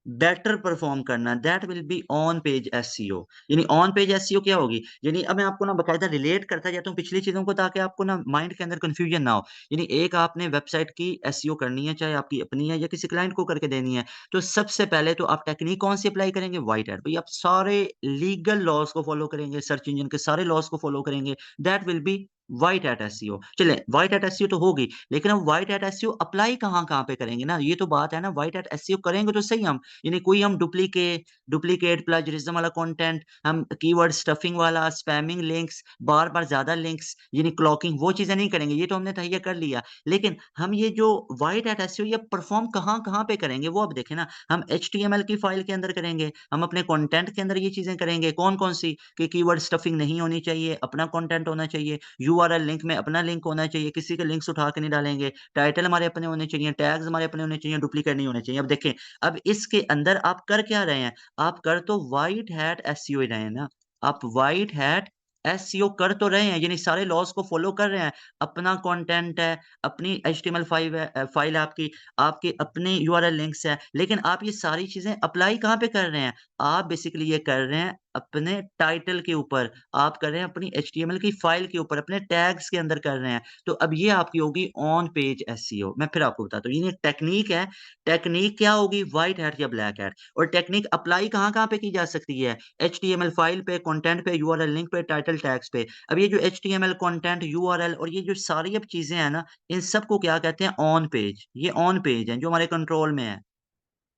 बेटर परफॉर्म करना, that will be on page SEO. यानी ऑन पेज एसईओ क्या होगी? यानी अब मैं आपको ना बाकायदा रिलेट करता जाता हूँ पिछली चीज़ों को, ताकि आपको ना माइंड के अंदर कन्फ्यूजन ना हो। यानी एक आपने वेबसाइट की एसईओ करनी है, चाहे आपकी अपनी है या किसी क्लाइंट को करके देनी है। तो सबसे पहले तो आप टेक्नीक कौन-सी अप्लाई करेंगे? White hat. भई आप सारे लीगल लॉज़ को फॉलो करेंगे, सर्च इंजन के सारे लॉज़ को फॉलो करेंगे, that will B white hat SEO. चलें, व्हाइट हैट एसईओ तो होगी, लेकिन हम व्हाइट हैट एसईओ अप्लाई कहाँ-कहाँ पे करेंगे ना? ये तो बात है ना, व्हाइट हैट एसईओ करेंगे तो सही हम। यानी कोई हम डुप्लीकेट प्लेजरिज्म वाला कंटेंट, हम कीवर्ड स्टफिंग वाला, स्पैमिंग लिंक्स, बार-बार ज़्यादा लिंक्स, यानी क्लॉकिंग, वो चीज़ें नहीं करेंगे, ये तो हमने तहैया कर लिया। लेकिन हम ये जो व्हाइट हैट एसईओ ये परफॉर्म कहाँ-कहाँ पे करेंगे, वो अब देखें ना। हम एचटीएमएल की फाइल के अंदर करेंगे, हम अपने कंटेंट के अंदर ये चीज़ें करेंगे, कौन-कौन सी? कि कीवर्ड स्टफिंग नहीं होनी चाहिए, अपना कंटेंट होना चाहिए, यूआरएल लिंक में अपना लिंक होना चाहिए, किसी के लिंक्स उठा के नहीं डालेंगे, टाइटल हमारे अपने होने चाहिए, टैग्स हमारे अपने होने चाहिए, डुप्लीकेट नहीं होने चाहिए। अब देखें, अब इसके अंदर आप कर क्या रहे हैं? आप कर तो व्हाइट हैट एसईओ ही रहे हैं ना। आप व्हाइट हैट एसईओ कर तो रहे हैं, यानी सारे लॉज़ को फ़ॉलो कर रहे हैं। अपना कंटेंट है, अपनी एचटीएमएल फाइल है आपकी, आपके अपने यूआरएल लिंक्स हैं, लेकिन आप ये सारी चीज़ें अप्लाई कहाँ पे कर रहे हैं? आप बेसिकली ये कर रहे हैं अपने टाइटल के ऊपर, आप कर रहे हैं अपनी एचटीएमएल की फाइल के ऊपर, अपने टैग्स के अंदर कर रहे हैं। तो अब ये आपकी होगी ऑन पेज एसईओ। मैं फिर आपको बताता हूँ, ये एक टेक्नीक है। टेक्नीक क्या होगी? व्हाइट हैट या ब्लैक हैट। और टेक्नीक अप्लाई कहाँ-कहाँ पे की जा सकती है? एचटीएमएल फाइल पे, कंटेंट पे, यूआरएल लिंक पे, टाइटल टैग्स पे। अब ये जो एचटीएमएल कंटेंट, यूआरएल और ये जो सारी अब चीज़ें हैं ना, इन सबको क्या कहते हैं? On page. ये ऑन पेज हैं, जो हमारे कंट्रोल में है।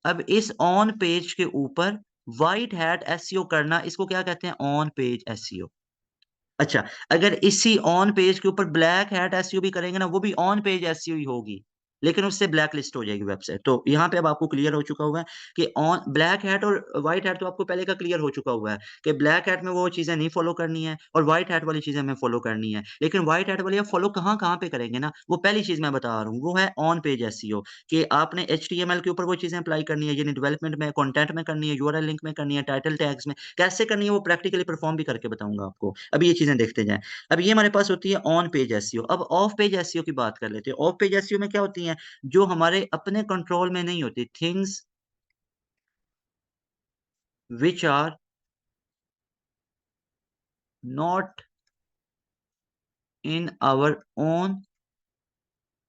अब इस ऑन पेज के ऊपर व्हाइट हैट एसईओ करना, इसको क्या कहते हैं? On page SEO. अच्छा, अगर इसी ऑन पेज के ऊपर ब्लैक हैट एसईओ भी करेंगे ना, वो भी ऑन पेज एसईओ ही होगी, लेकिन उससे ब्लैक लिस्ट हो जाएगी वेबसाइट। तो यहाँ पे अब आपको क्लियर हो चुका होगा कि ऑन ब्लैक हैट और व्हाइट हैट तो आपको पहले का क्लियर हो चुका हुआ है कि ब्लैक हैट में वो चीज़ें नहीं फ़ॉलो करनी है और व्हाइट हैट वाली चीज़ें हमें फ़ॉलो करनी है। लेकिन व्हाइट हैट वाली आप फ़ॉलो कहाँ-कहाँ पे करेंगे ना, वो पहली चीज़ मैं बता रहा हूँ, वो है ऑन पेज एसईओ कि आपने एचटीएमएल के ऊपर वो चीज़ें अप्लाई करनी है, यानी डेवलपमेंट में, कंटेंट में करनी है, यूआरएल लिंक में करनी है, टाइटल टैग्स में। कैसे करनी है वो प्रैक्टिकली परफ़ॉर्म भी करके बताऊँगा आपको। अभी ये चीज़ें देखते जाएँ। अब ये हमारे पास होती है ऑन पेज एसईओ। अब ऑफ पेज एसईओ की बात कर लेते हैं। ऑफ पेज एसईओ में क्या होती हैं? जो हमारे अपने कंट्रोल में नहीं होती, things which are not in our own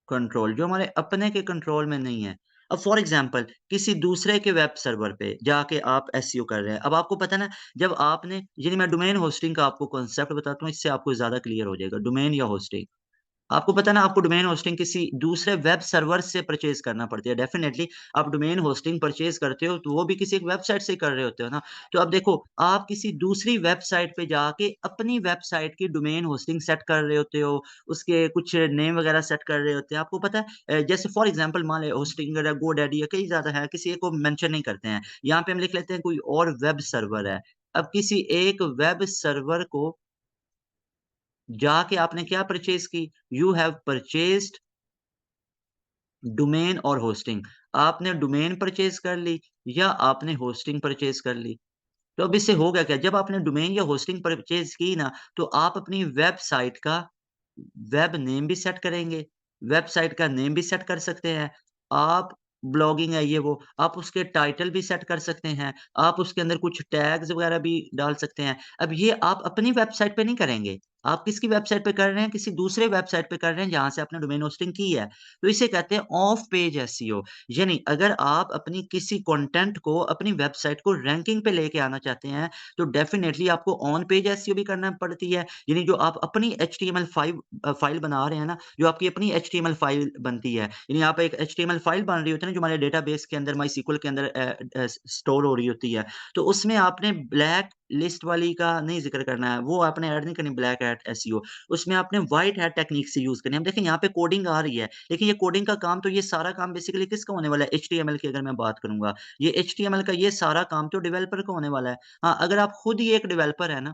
control, जो हमारे अपने के कंट्रोल में नहीं है। अब फॉर एग्ज़ाम्पल किसी दूसरे के वेब सर्वर पे जाके आप एसईओ कर रहे हैं। अब आपको पता है ना, जब आपने यानी मैं डोमेन होस्टिंग का आपको कॉन्सेप्ट बताता हूँ, इससे आपको ज़्यादा क्लियर हो जाएगा, डोमेन या होस्टिंग। आपको पता है ना, आपको डोमेन होस्टिंग किसी दूसरे वेब सर्वर से परचेज़ करना पड़ती है। डेफ़िनेटली आप डोमेन होस्टिंग परचेज़ करते हो, तो वो भी किसी एक वेबसाइट से ही कर रहे होते हो ना। तो अब देखो, आप किसी दूसरी वेबसाइट पे जाके अपनी वेबसाइट की डोमेन होस्टिंग सेट कर रहे होते हो, उसके कुछ नेम वग़ैरह सेट कर रहे होते हैं। आपको पता है जैसे फॉर एग्ज़ाम्पल मान लें होस्टिंगर है, गोडैडी है, कई ज़्यादा है, किसी एक को मेंशन नहीं करते हैं। यहाँ पे हम लिख लेते हैं कोई और वेब सर्वर है। अब किसी एक वेब सर्वर को जाके आपने क्या परचेज़ की? यू हैव परचेज़्ड डोमेन और होस्टिंग। आपने डोमेन परचेज़ कर ली या आपने होस्टिंग परचेज़ कर ली। तो अब इससे होगा क्या? जब आपने डोमेन या होस्टिंग परचेज़ की ना, तो आप अपनी वेबसाइट का वेब नेम भी सेट करेंगे, वेबसाइट का नेम भी सेट कर सकते हैं। आप ब्लॉगिंग है ये वो, आप उसके टाइटल भी सेट कर सकते हैं, आप उसके अंदर कुछ टैग्स वगैरह भी डाल सकते हैं। अब ये आप अपनी वेबसाइट पे नहीं करेंगे, आप किसकी वेबसाइट पे कर रहे हैं? किसी दूसरे वेबसाइट पे कर रहे हैं जहाँ से आपने डोमेन होस्टिंग की है। तो इसे कहते हैं ऑफ पेज एसईओ। यानी अगर आप अपनी किसी कंटेंट को अपनी वेबसाइट को रैंकिंग पे लेके आना चाहते हैं, तो डेफिनिटली आपको ऑन पेज एसईओ भी करना पड़ती है। यानी जो आप अपनी एचटीएमएल फाइल बना रहे हैं ना, जो आपकी अपनी एचटीएमएल फाइल बनती है, यानी आप एक एचटीएमएल फाइल बन रही होती है ना, जो हमारे डेटाबेस के अंदर मायसीक्वल के अंदर स्टोर हो रही होती है। तो उसमें आपने ब्लैक लिस्ट वाली का नहीं ज़िक्र करना है, वो आपने ऐड नहीं करनी ब्लैक हैट एसईओ। उसमें आपने व्हाइट हैट टेक्निक से यूज़ करनी है। अब देखिए यहाँ पे कोडिंग आ रही है, लेकिन ये कोडिंग का काम तो ये सारा काम बेसिकली किसका होने वाला है? एचटीएमएल की अगर मैं बात करूँगा, ये एचटीएमएल का ये सारा काम तो डेवलपर का होने वाला है। हाँ, अगर आप खुद ही एक डेवलपर है ना,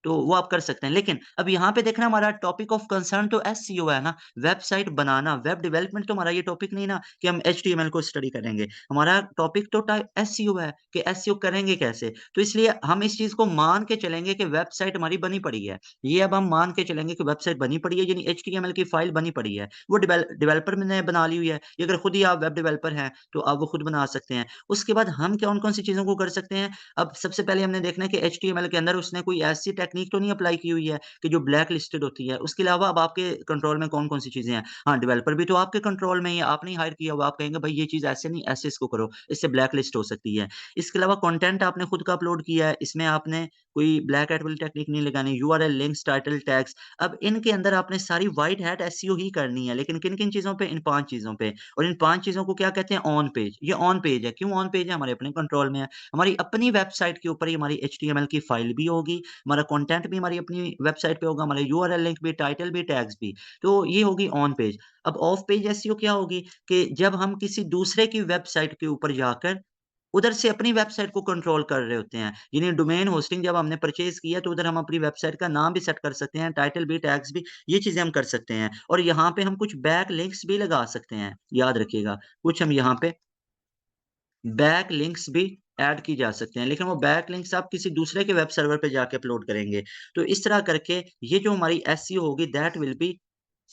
तो वो आप कर सकते हैं। लेकिन अब यहाँ पे देखना हमारा टॉपिक ऑफ कंसर्न तो एसईओ है ना, वेबसाइट बनाना, वेब डेवलपमेंट तो हमारा ये टॉपिक नहीं ना कि हम एचटीएमएल को स्टडी करेंगे। हमारा टॉपिक तो एसईओ है कि एसईओ करेंगे कैसे? तो इसलिए हम इस चीज़ को मान के चलेंगे कि वेबसाइट हमारी बनी पड़ी है। ये अब हम मान के चलेंगे कि वेबसाइट बनी पड़ी है यानी एचटीएमएल की फाइल बनी पड़ी है। वो डेवलपर ने बना ली हुई है। ये अगर खुद ही आप वेब डेवलपर हैं, तो आप वो खुद बना सकते हैं। उसके बाद हम कौन-कौन सी चीज़ों को कर सकते हैं? अब सबसे पहले हमने देखना है कि एचटीएमएल के अंदर उसने कोई ऐसी टेक्नीक तो नहीं अप्लाई की हुई है कि जो ब्लैक लिस्टेड होती है। उसके अलावा अब आपके कंट्रोल में कौन-कौन सी चीज़ें हैं। हाँ, डेवलपर भी तो आपके कंट्रोल में ही है, आपने ही हायर किया हुआ। आप कहेंगे भाई ये चीज़ ऐसे नहीं, ऐसे इसको करो, इससे ब्लैक लिस्ट हो सकती है। इसके अलावा कंटेंट आपने खुद का अपलोड किया है, इसमें आपने कोई ब्लैक हैट वाली टेक्नीक नहीं लगानी। यूआरएल, लिंक्स, टाइटल, टैग्स अब इनके अंदर आपने सारी व्हाइट हैट एसईओ ही करनी है। लेकिन किन-किन चीज़ों पे? इन 5 चीज़ों पे। और इन 5 चीज़ों को क्या कहते हैं? On page. ये ऑन पेज है। क्यों ऑन पेज है? हमारे अपने कंट्रोल में है। हमारी अपनी वेबसाइट के ऊपर ही हमारी एचटीएमएल की फाइल भी होगी, हमारा कंटेंट भी हमारी अपनी वेबसाइट पे होगा, हमारा यूआरएल लिंक भी, टाइटल भी, टैग्स भी। तो ये होगी ऑन पेज। अब ऑफ पेज एसईओ क्या होगी कि जब हम किसी दूसरे की वेबसाइट के ऊपर जाकर उधर से अपनी वेबसाइट को कंट्रोल कर रहे होते हैं। यानी डोमेन होस्टिंग जब हमने परचेज़ किया तो उधर हम अपनी वेबसाइट का नाम भी सेट कर सकते हैं, टाइटल भी, टैग्स भी, ये चीज़ें हम कर सकते हैं। और यहाँ पे हम कुछ बैक लिंक्स भी लगा सकते हैं, याद रखिएगा। कुछ हम यहाँ पे बैक लिंक्स भी ऐड की जा सकते हैं, लेकिन वो बैक लिंक्स आप किसी दूसरे के वेब सर्वर पे जाके अपलोड करेंगे। तो इस तरह करके ये जो हमारी एसईओ होगी that will B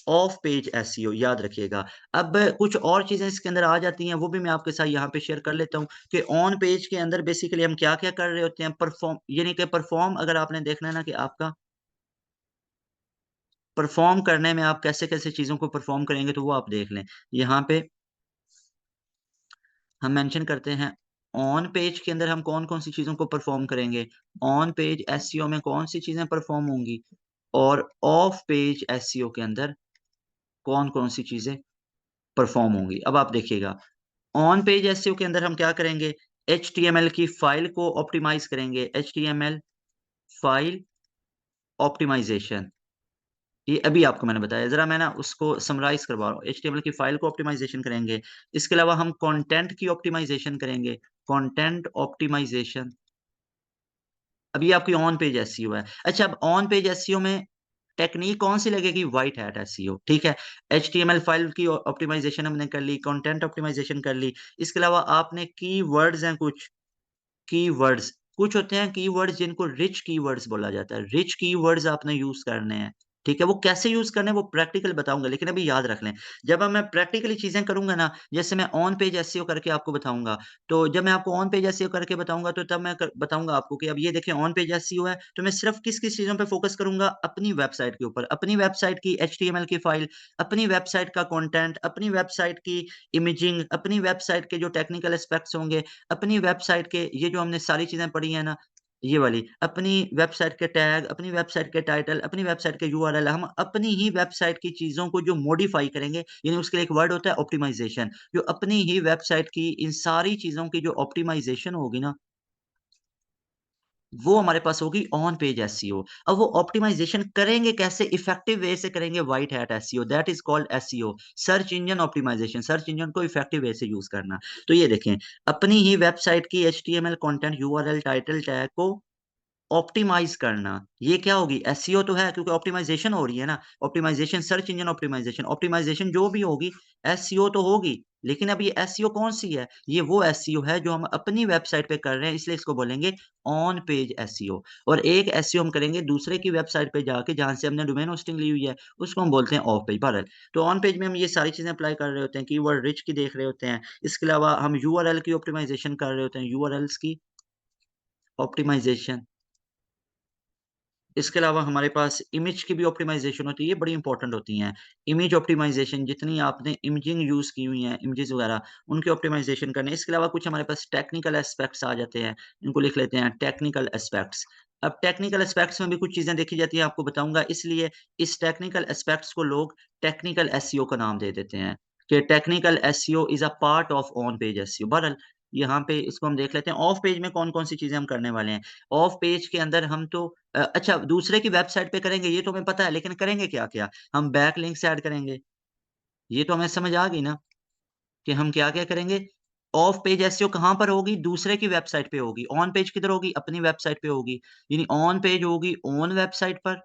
of page SEO याद रखिएगा। अब कुछ और चीज़ें इसके अंदर आ जाती हैं, वो भी मैं आपके साथ यहाँ पे शेयर कर लेता हूँ कि ऑन पेज के अंदर बेसिकली हम क्या-क्या कर रहे होते हैं, परफ़ॉर्म यानी कि परफ़ॉर्म अगर आपने देखना है ना कि आपका परफ़ॉर्म करने में आप कैसे-कैसे चीज़ों को परफ़ॉर्म करेंगे, तो वो आप देख लें। यहाँ पे हम मेंशन करते हैं ऑन पेज के अंदर हम कौन-कौन सी चीज़ों को परफ़ॉर्म करेंगे, ऑन पेज एसईओ में कौन-सी चीज़ें परफ़ॉर्म होंगी और ऑफ पेज एसईओ के अंदर कौन-कौन सी चीज़ें परफ़ॉर्म होंगी। अब आप देखिएगा ऑन पेज एसईओ के अंदर हम क्या करेंगे, एचटीएमएल की फाइल को ऑप्टिमाइज़ करेंगे, एचटीएमएल फाइल ऑप्टिमाइज़ेशन। ये अभी आपको मैंने बताया, ज़रा मैं ना उसको समराइज़ करवा रहा हूँ। एचटीएमएल की फाइल को ऑप्टिमाइज़ेशन करेंगे। इसके अलावा हम कंटेंट की ऑप्टिमाइज़ेशन करेंगे, कंटेंट ऑप्टिमाइज़ेशन। अब ये आपकी ऑन पेज एसईओ है। अच्छा अब ऑन पेज एसईओ में टेक्नीक कौन-सी लगेगी? व्हाइट हैट एसईओ, ठीक है? एचटीएमएल फाइल की ऑप्टिमाइज़ेशन हमने कर ली, कंटेंट ऑप्टिमाइज़ेशन कर ली। इसके अलावा आपने कीवर्ड्स हैं कुछ कीवर्ड्स, कुछ होते हैं कीवर्ड्स जिनको रिच कीवर्ड्स बोला जाता है। रिच कीवर्ड्स आपने यूज़ करने हैं, ठीक है? वो कैसे यूज़ करने हैं वो प्रैक्टिकल बताऊँगा, लेकिन अभी याद रख लें। जब अब मैं प्रैक्टिकली चीज़ें करूँगा ना, जैसे मैं ऑन पेज एसईओ करके आपको बताऊँगा, तो जब मैं आपको ऑन पेज एसईओ करके बताऊँगा तो तब मैं क बताऊँगा आपको कि अब ये देखिए ऑन पेज एसईओ है, तो मैं सिर्फ़ किस-किस चीज़ों पे फ़ोकस करूँगा? अपनी वेबसाइट के ऊपर, अपनी वेबसाइट की एचटीएमएल की फाइल, अपनी वेबसाइट का कंटेंट, अपनी वेबसाइट की इमेजिंग, अपनी वेबसाइट के जो टेक्निकल एस्पेक्ट्स होंगे, अपनी वेबसाइट के ये जो हमने सारी चीज़ें पढ़ी हैं ना, ये वाली, अपनी वेबसाइट के टैग, अपनी वेबसाइट के टाइटल, अपनी वेबसाइट के यूआरएल, हम अपनी ही वेबसाइट की चीज़ों को जो मॉडिफ़ाई करेंगे, यानी उसके लिए एक वर्ड होता है ऑप्टिमाइज़ेशन। जो अपनी ही वेबसाइट की इन सारी चीज़ों की जो ऑप्टिमाइज़ेशन होगी ना, वो हमारे पास होगी ऑन पेज एसईओ। अब वो ऑप्टिमाइज़ेशन करेंगे कैसे? इफेक्टिव वे से करेंगे white hat SEO that is called SEO search engine optimisation search engine को इफेक्टिव वे से यूज़ करना। तो ये देखें, अपनी ही वेबसाइट की HTML content, URL, title tag को ऑप्टिमाइज़ करना, ये क्या होगी? एसईओ तो है क्योंकि ऑप्टिमाइज़ेशन हो रही है ना, ऑप्टिमाइज़ेशन सर्च इंजन ऑप्टिमाइज़ेशन जो भी होगी, एसईओ तो होगी, लेकिन अब ये एसईओ कौन-सी है? ये वो एसईओ है जो हम अपनी वेबसाइट पे कर रहे हैं, इसलिए इसको बोलेंगे ऑन पेज एसईओ और एक एसईओ हम करेंगे दूसरे की वेबसाइट पे जाके जहाँ से हमने डोमेन होस्टिंग ली हुई है, उसको हम बोलते हैं ऑफ पेज। बहरहाल, तो ऑन पेज में हम ये सारी चीज़ें अप्लाई कर रहे होते हैं, कीवर्ड रिच की देख रहे होते हैं, इसके अलावा हम यूआरएल की ऑप्टिमाइज़ेशन कर रहे होते हैं, यूआरएल्स की ऑप्टिमाइज़ेशन इसके अलावा हमारे पास इमेज की भी ऑप्टिमाइज़ेशन होती है, ये बड़ी इंपॉर्टेंट होती हैं। इमेज ऑप्टिमाइज़ेशन जितनी आपने इमेजिंग यूज़ की हुई हैं, इमेजेस वगैरह, उनकी ऑप्टिमाइज़ेशन करनी है। इसके अलावा कुछ हमारे पास टेक्निकल एस्पेक्ट्स आ जाते हैं, इनको लिख लेते हैं टेक्निकल एस्पेक्ट्स। अब टेक्निकल एस्पेक्ट्स में भी कुछ चीज़ें देखी जाती हैं, आपको बताऊँगा, इसलिए इस टेक्निकल एस्पेक्ट्स को लोग टेक्निकल एसईओ का नाम दे देते हैं, कि technical SEO is a part of on page SEO. बहरहाल, यहाँ पे इसको हम देख लेते हैं, ऑफ पेज में कौन-कौन सी चीज़ें हम करने वाले हैं। ऑफ पेज के अंदर हम तो अच्छा दूसरे की वेबसाइट पे करेंगे ये तो हमें पता है, लेकिन करेंगे क्या-क्या? हम बैकलिंक्स ऐड करेंगे। ये तो हमें समझ आ गई ना कि हम क्या-क्या करेंगे? ऑफ पेज एसईओ कहाँ पर होगी? दूसरे की वेबसाइट पे होगी। ऑन पेज किधर होगी? अपनी वेबसाइट पे होगी। यानी ऑन पेज होगी ओन वेबसाइट पर।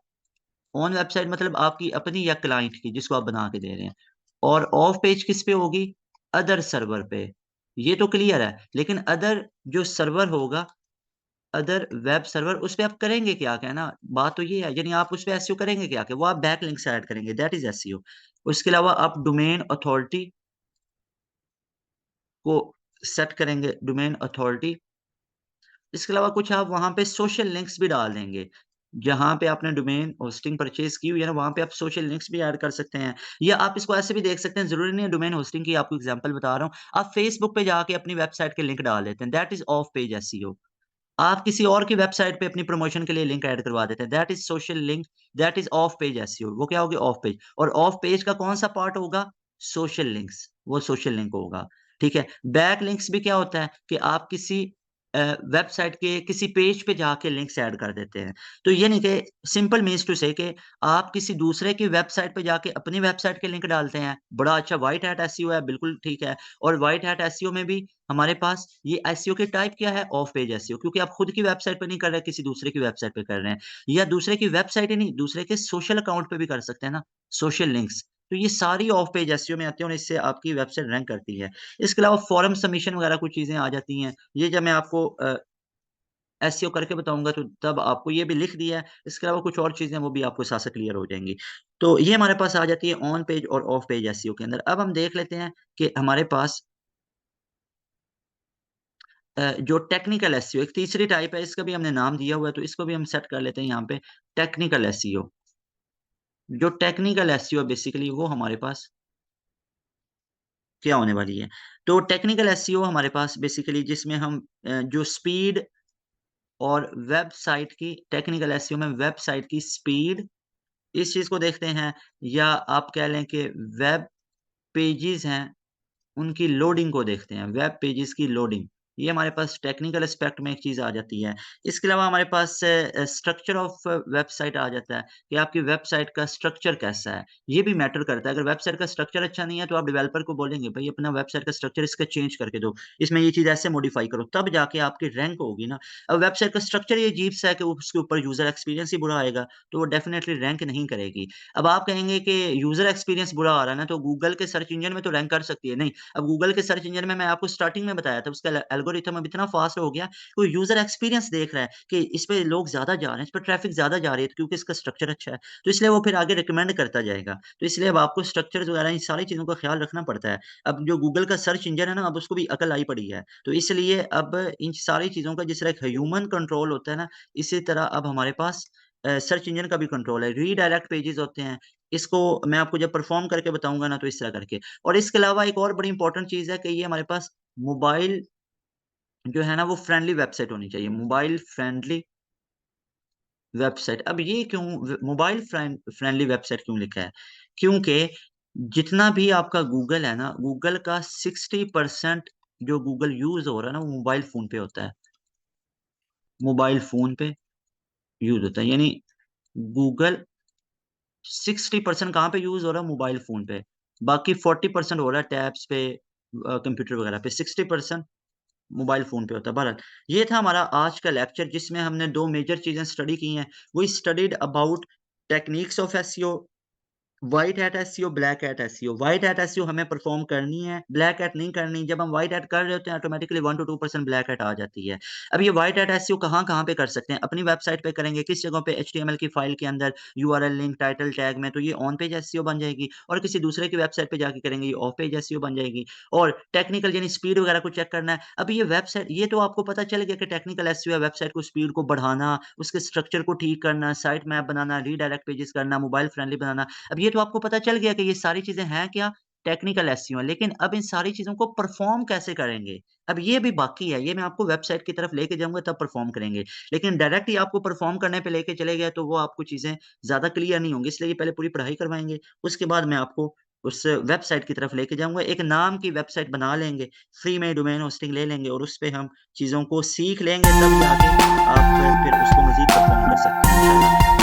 ओन वेबसाइट मतलब आपकी अपनी या क्लाइंट की जिसको आप बना के दे रहे हैं। और ऑफ पेज किस पे होगी? अदर सर्वर पे। ये तो क्लियर है। लेकिन अदर जो सर्वर होगा, अदर वेब सर्वर उस पे आप करेंगे क्या? क्या है ना, बात तो ये है। यानी आप उस पे एसईओ करेंगे क्या? कि वो आप बैकलिंक्स ऐड करेंगे, दैट इज़ एसईओ। उसके अलावा आप डोमेन अथॉरिटी को सेट करेंगे, डोमेन अथॉरिटी। इसके अलावा कुछ आप वहाँ पे सोशल लिंक्स भी डाल देंगे। जहाँ पे आपने डोमेन होस्टिंग परचेज़ की हुई है ना, वहाँ पे आप सोशल लिंक्स भी ऐड कर सकते हैं। या आप इसको ऐसे भी देख सकते हैं, ज़रूरी नहीं है डोमेन होस्टिंग की, आपको एग्ज़ाम्पल बता रहा हूँ। आप फेसबुक पे जाके अपनी वेबसाइट के लिंक डाल देते हैं, that is of page SEO. आप किसी और की वेबसाइट पे अपनी प्रमोशन के लिए लिंक ऐड करवा देते हैं, that is social link, that is of page SEO. वो क्या होगी? Of page. और ऑफ पेज का कौन-सा पार्ट होगा? सोशल लिंक्स, वो सोशल लिंक होगा, ठीक है? बैक लिंक्स भी क्या होता है कि आप किसी वेबसाइट के किसी पेज पे जाके लिंक्स ऐड कर देते हैं। तो ये नहीं कि सिंपल मीन्स टू से कि आप किसी दूसरे की वेबसाइट पे जाके अपनी वेबसाइट के लिंक डालते हैं, बड़ा अच्छा व्हाइट हैट एसईओ है, बिल्कुल ठीक है। और व्हाइट हैट एसईओ में भी हमारे पास ये एसईओ के टाइप क्या है? ऑफ पेज एसईओ, क्योंकि आप खुद की वेबसाइट पे नहीं कर रहे, किसी दूसरे की वेबसाइट पे कर रहे हैं। या दूसरे की वेबसाइट ही नहीं, दूसरे के सोशल अकाउंट पे भी कर सकते हैं ना, सोशल लिंक्स। तो ये सारी ऑफ पेज एसईओ में आती है और इससे आपकी वेबसाइट रैंक करती है। इसके अलावा फॉर्म सबमिशन वगैरह कुछ चीज़ें आ जाती हैं। ये जब मैं आपको एसईओ करके बताऊँगा तो तब आपको ये भी लिख दिया है। इसके अलावा कुछ और चीज़ें वो भी आपको साथ-साथ क्लियर हो जाएँगी। तो ये हमारे पास आ जाती है ऑन पेज और ऑफ पेज एसईओ के अंदर। अब हम देख लेते हैं कि हमारे पास जो टेक्निकल एसईओ एक तीसरी टाइप है, इसका भी हमने नाम दिया हुआ है, तो इसको भी हम सेट कर लेते हैं यहाँ पे, टेक्निकल एसईओ। जो टेक्निकल एसईओ बेसिकली वो हमारे पास क्या होने वाली है? तो टेक्निकल एसईओ हमारे पास बेसिकली जिसमें हम जो स्पीड और वेबसाइट की टेक्निकल एसईओ में वेबसाइट की स्पीड इस चीज़ को देखते हैं, या आप कह लें कि वेब पेजेज़ हैं उनकी लोडिंग को देखते हैं, वेब पेजेज़ की लोडिंग। ये हमारे पास टेक्निकल एस्पेक्ट में एक चीज़ आ जाती है। इसके अलावा हमारे पास स्ट्रक्चर ऑफ वेबसाइट आ जाता है कि आपकी वेबसाइट का स्ट्रक्चर कैसा है, ये भी मैटर करता है। अगर वेबसाइट का स्ट्रक्चर अच्छा नहीं है, तो आप डेवलपर को बोलेंगे, "भई अपना वेबसाइट का स्ट्रक्चर इसका चेंज करके दो, इसमें ये चीज़ ऐसे मॉडिफ़ाई करो", तब जाके आपकी रैंक होगी ना। अब वेबसाइट का स्ट्रक्चर ही अजीब-सा है कि उसके ऊपर यूज़र एक्सपीरियंस ही बुरा आएगा, तो वो डेफ़िनेटली रैंक नहीं करेगी। अब आप कहेंगे कि यूज़र एक्सपीरियंस बुरा आ रहा है ना, तो गूगल के सर्च इंजन में तो रैंक कर सकती है। नहीं, अब गूगल के सर्च इंजन में मैं आपको स्टार्टिंग में बताया था, उसका एल्गोरिथम अब इतना फ़ास्ट हो गया, कोई यूज़र एक्सपीरियंस देख रहा है कि इस पे लोग ज़्यादा जा रहे हैं, इस पे ट्रैफ़िक ज़्यादा जा रही है, क्योंकि इसका स्ट्रक्चर अच्छा है। तो इसलिए वो फिर आगे रिकमेंड करता जाएगा। तो इसलिए अब आपको स्ट्रक्चर्स वगैरह इन सारी चीज़ों का ख़्याल रखना पड़ता है। अब जो गूगल का सर्च इंजन है ना, अब उसको भी अकल आई पड़ी है। तो इसलिए अब इन सारी चीज़ों का जिस तरह एक ह्यूमन कंट्रोल होता है ना, इसी तरह अब हमारे पास सर्च इंजन का भी कंट्रोल है। रीडायरेक्ट पेजेज़ होते हैं, इसको मैं आपको जब परफ़ॉर्म करके बताऊँगा ना, तो इस तरह करके। और इसके अलावा एक और बड़ी इम्पोर्टेंट चीज़ है कि ये हमारे पास मोबाइल जो है ना, वो फ्रेंडली वेबसाइट होनी चाहिए, मोबाइल फ्रेंडली वेबसाइट। अब ये क्यों मोबाइल फ्रेंडली वेबसाइट क्यों लिखा है? क्योंकि जितना भी आपका गूगल है ना, गूगल का 60% जो गूगल यूज़ हो रहा है ना, वो मोबाइल फ़ोन पे होता है। मोबाइल फ़ोन पे यूज़ होता है, यानी गूगल 60% कहाँ पे यूज़ हो रहा है? मोबाइल फ़ोन पे। बाकी 40% हो रहा है टैब्स पे, कंप्यूटर वगैरह पे, 60% मोबाइल फ़ोन पे होता है। बहरहाल, ये था हमारा आज का लेक्चर जिसमें हमने 2 मेजर चीज़ें स्टडी की हैं। We studied about techniques of SEO, white hat SEO, black hat SEO. White hat SEO हमें परफ़ॉर्म करनी है, ब्लैक हैट नहीं करनी। जब हम व्हाइट हैट कर रहे होते हैं, ऑटोमैटिकली 1 टू 2% ब्लैक हैट आ जाती है। अब ये व्हाइट हैट एसईओ कहाँ-कहाँ पे कर सकते हैं? अपनी वेबसाइट पे करेंगे, किस जगह पे? एचटीएमएल की फ़ाइल के अंदर, यूआरएल लिंक, टाइटल टैग में, तो ये ऑन पेज एसईओ बन जाएगी। और किसी दूसरे की वेबसाइट पे जाके करेंगे, ये ऑफ पेज एसईओ बन जाएगी। और टेक्निकल यानी स्पीड वगैरह को चेक करना है। अब ये वेबसाइट, ये तो आपको पता चल गया कि टेक्निकल एसईओ है, वेबसाइट को स्पीड को बढ़ाना, उसके स्ट्रक्चर को ठीक करना, साइट मैप बनाना, रीडायरेक्ट पेजेज़ करना, मोबाइल फ्रेंडली बनाना। अब ये तो आपको पता चल गया कि ये सारी चीज़ें हैं क्या? टेक्निकल एसईओ हैं, लेकिन अब इन सारी चीज़ों को परफ़ॉर्म कैसे करेंगे? अब ये भी बाकी है, ये मैं आपको वेबसाइट की तरफ लेके जाऊँगा तब परफ़ॉर्म करेंगे। लेकिन डायरेक्ट ही आपको परफ़ॉर्म करने पे लेके चले गए तो वो आपको चीज़ें ज़्यादा क्लियर नहीं होंगी, इसलिए पहले पूरी पढ़ाई करवाएँगे, उसके बाद मैं आपको उस वेबसाइट की तरफ लेके जाऊँगा। एक नाम की वेबसाइट बना लेंगे, फ्री में डोमेन होस्टिंग ले लेंगे और उसपे हम चीज़ों को सीख लेंगे, तब जाके आप फिर उसको मज़ीद परफ़ॉर्म कर सकते हैं इंशाअल्लाह।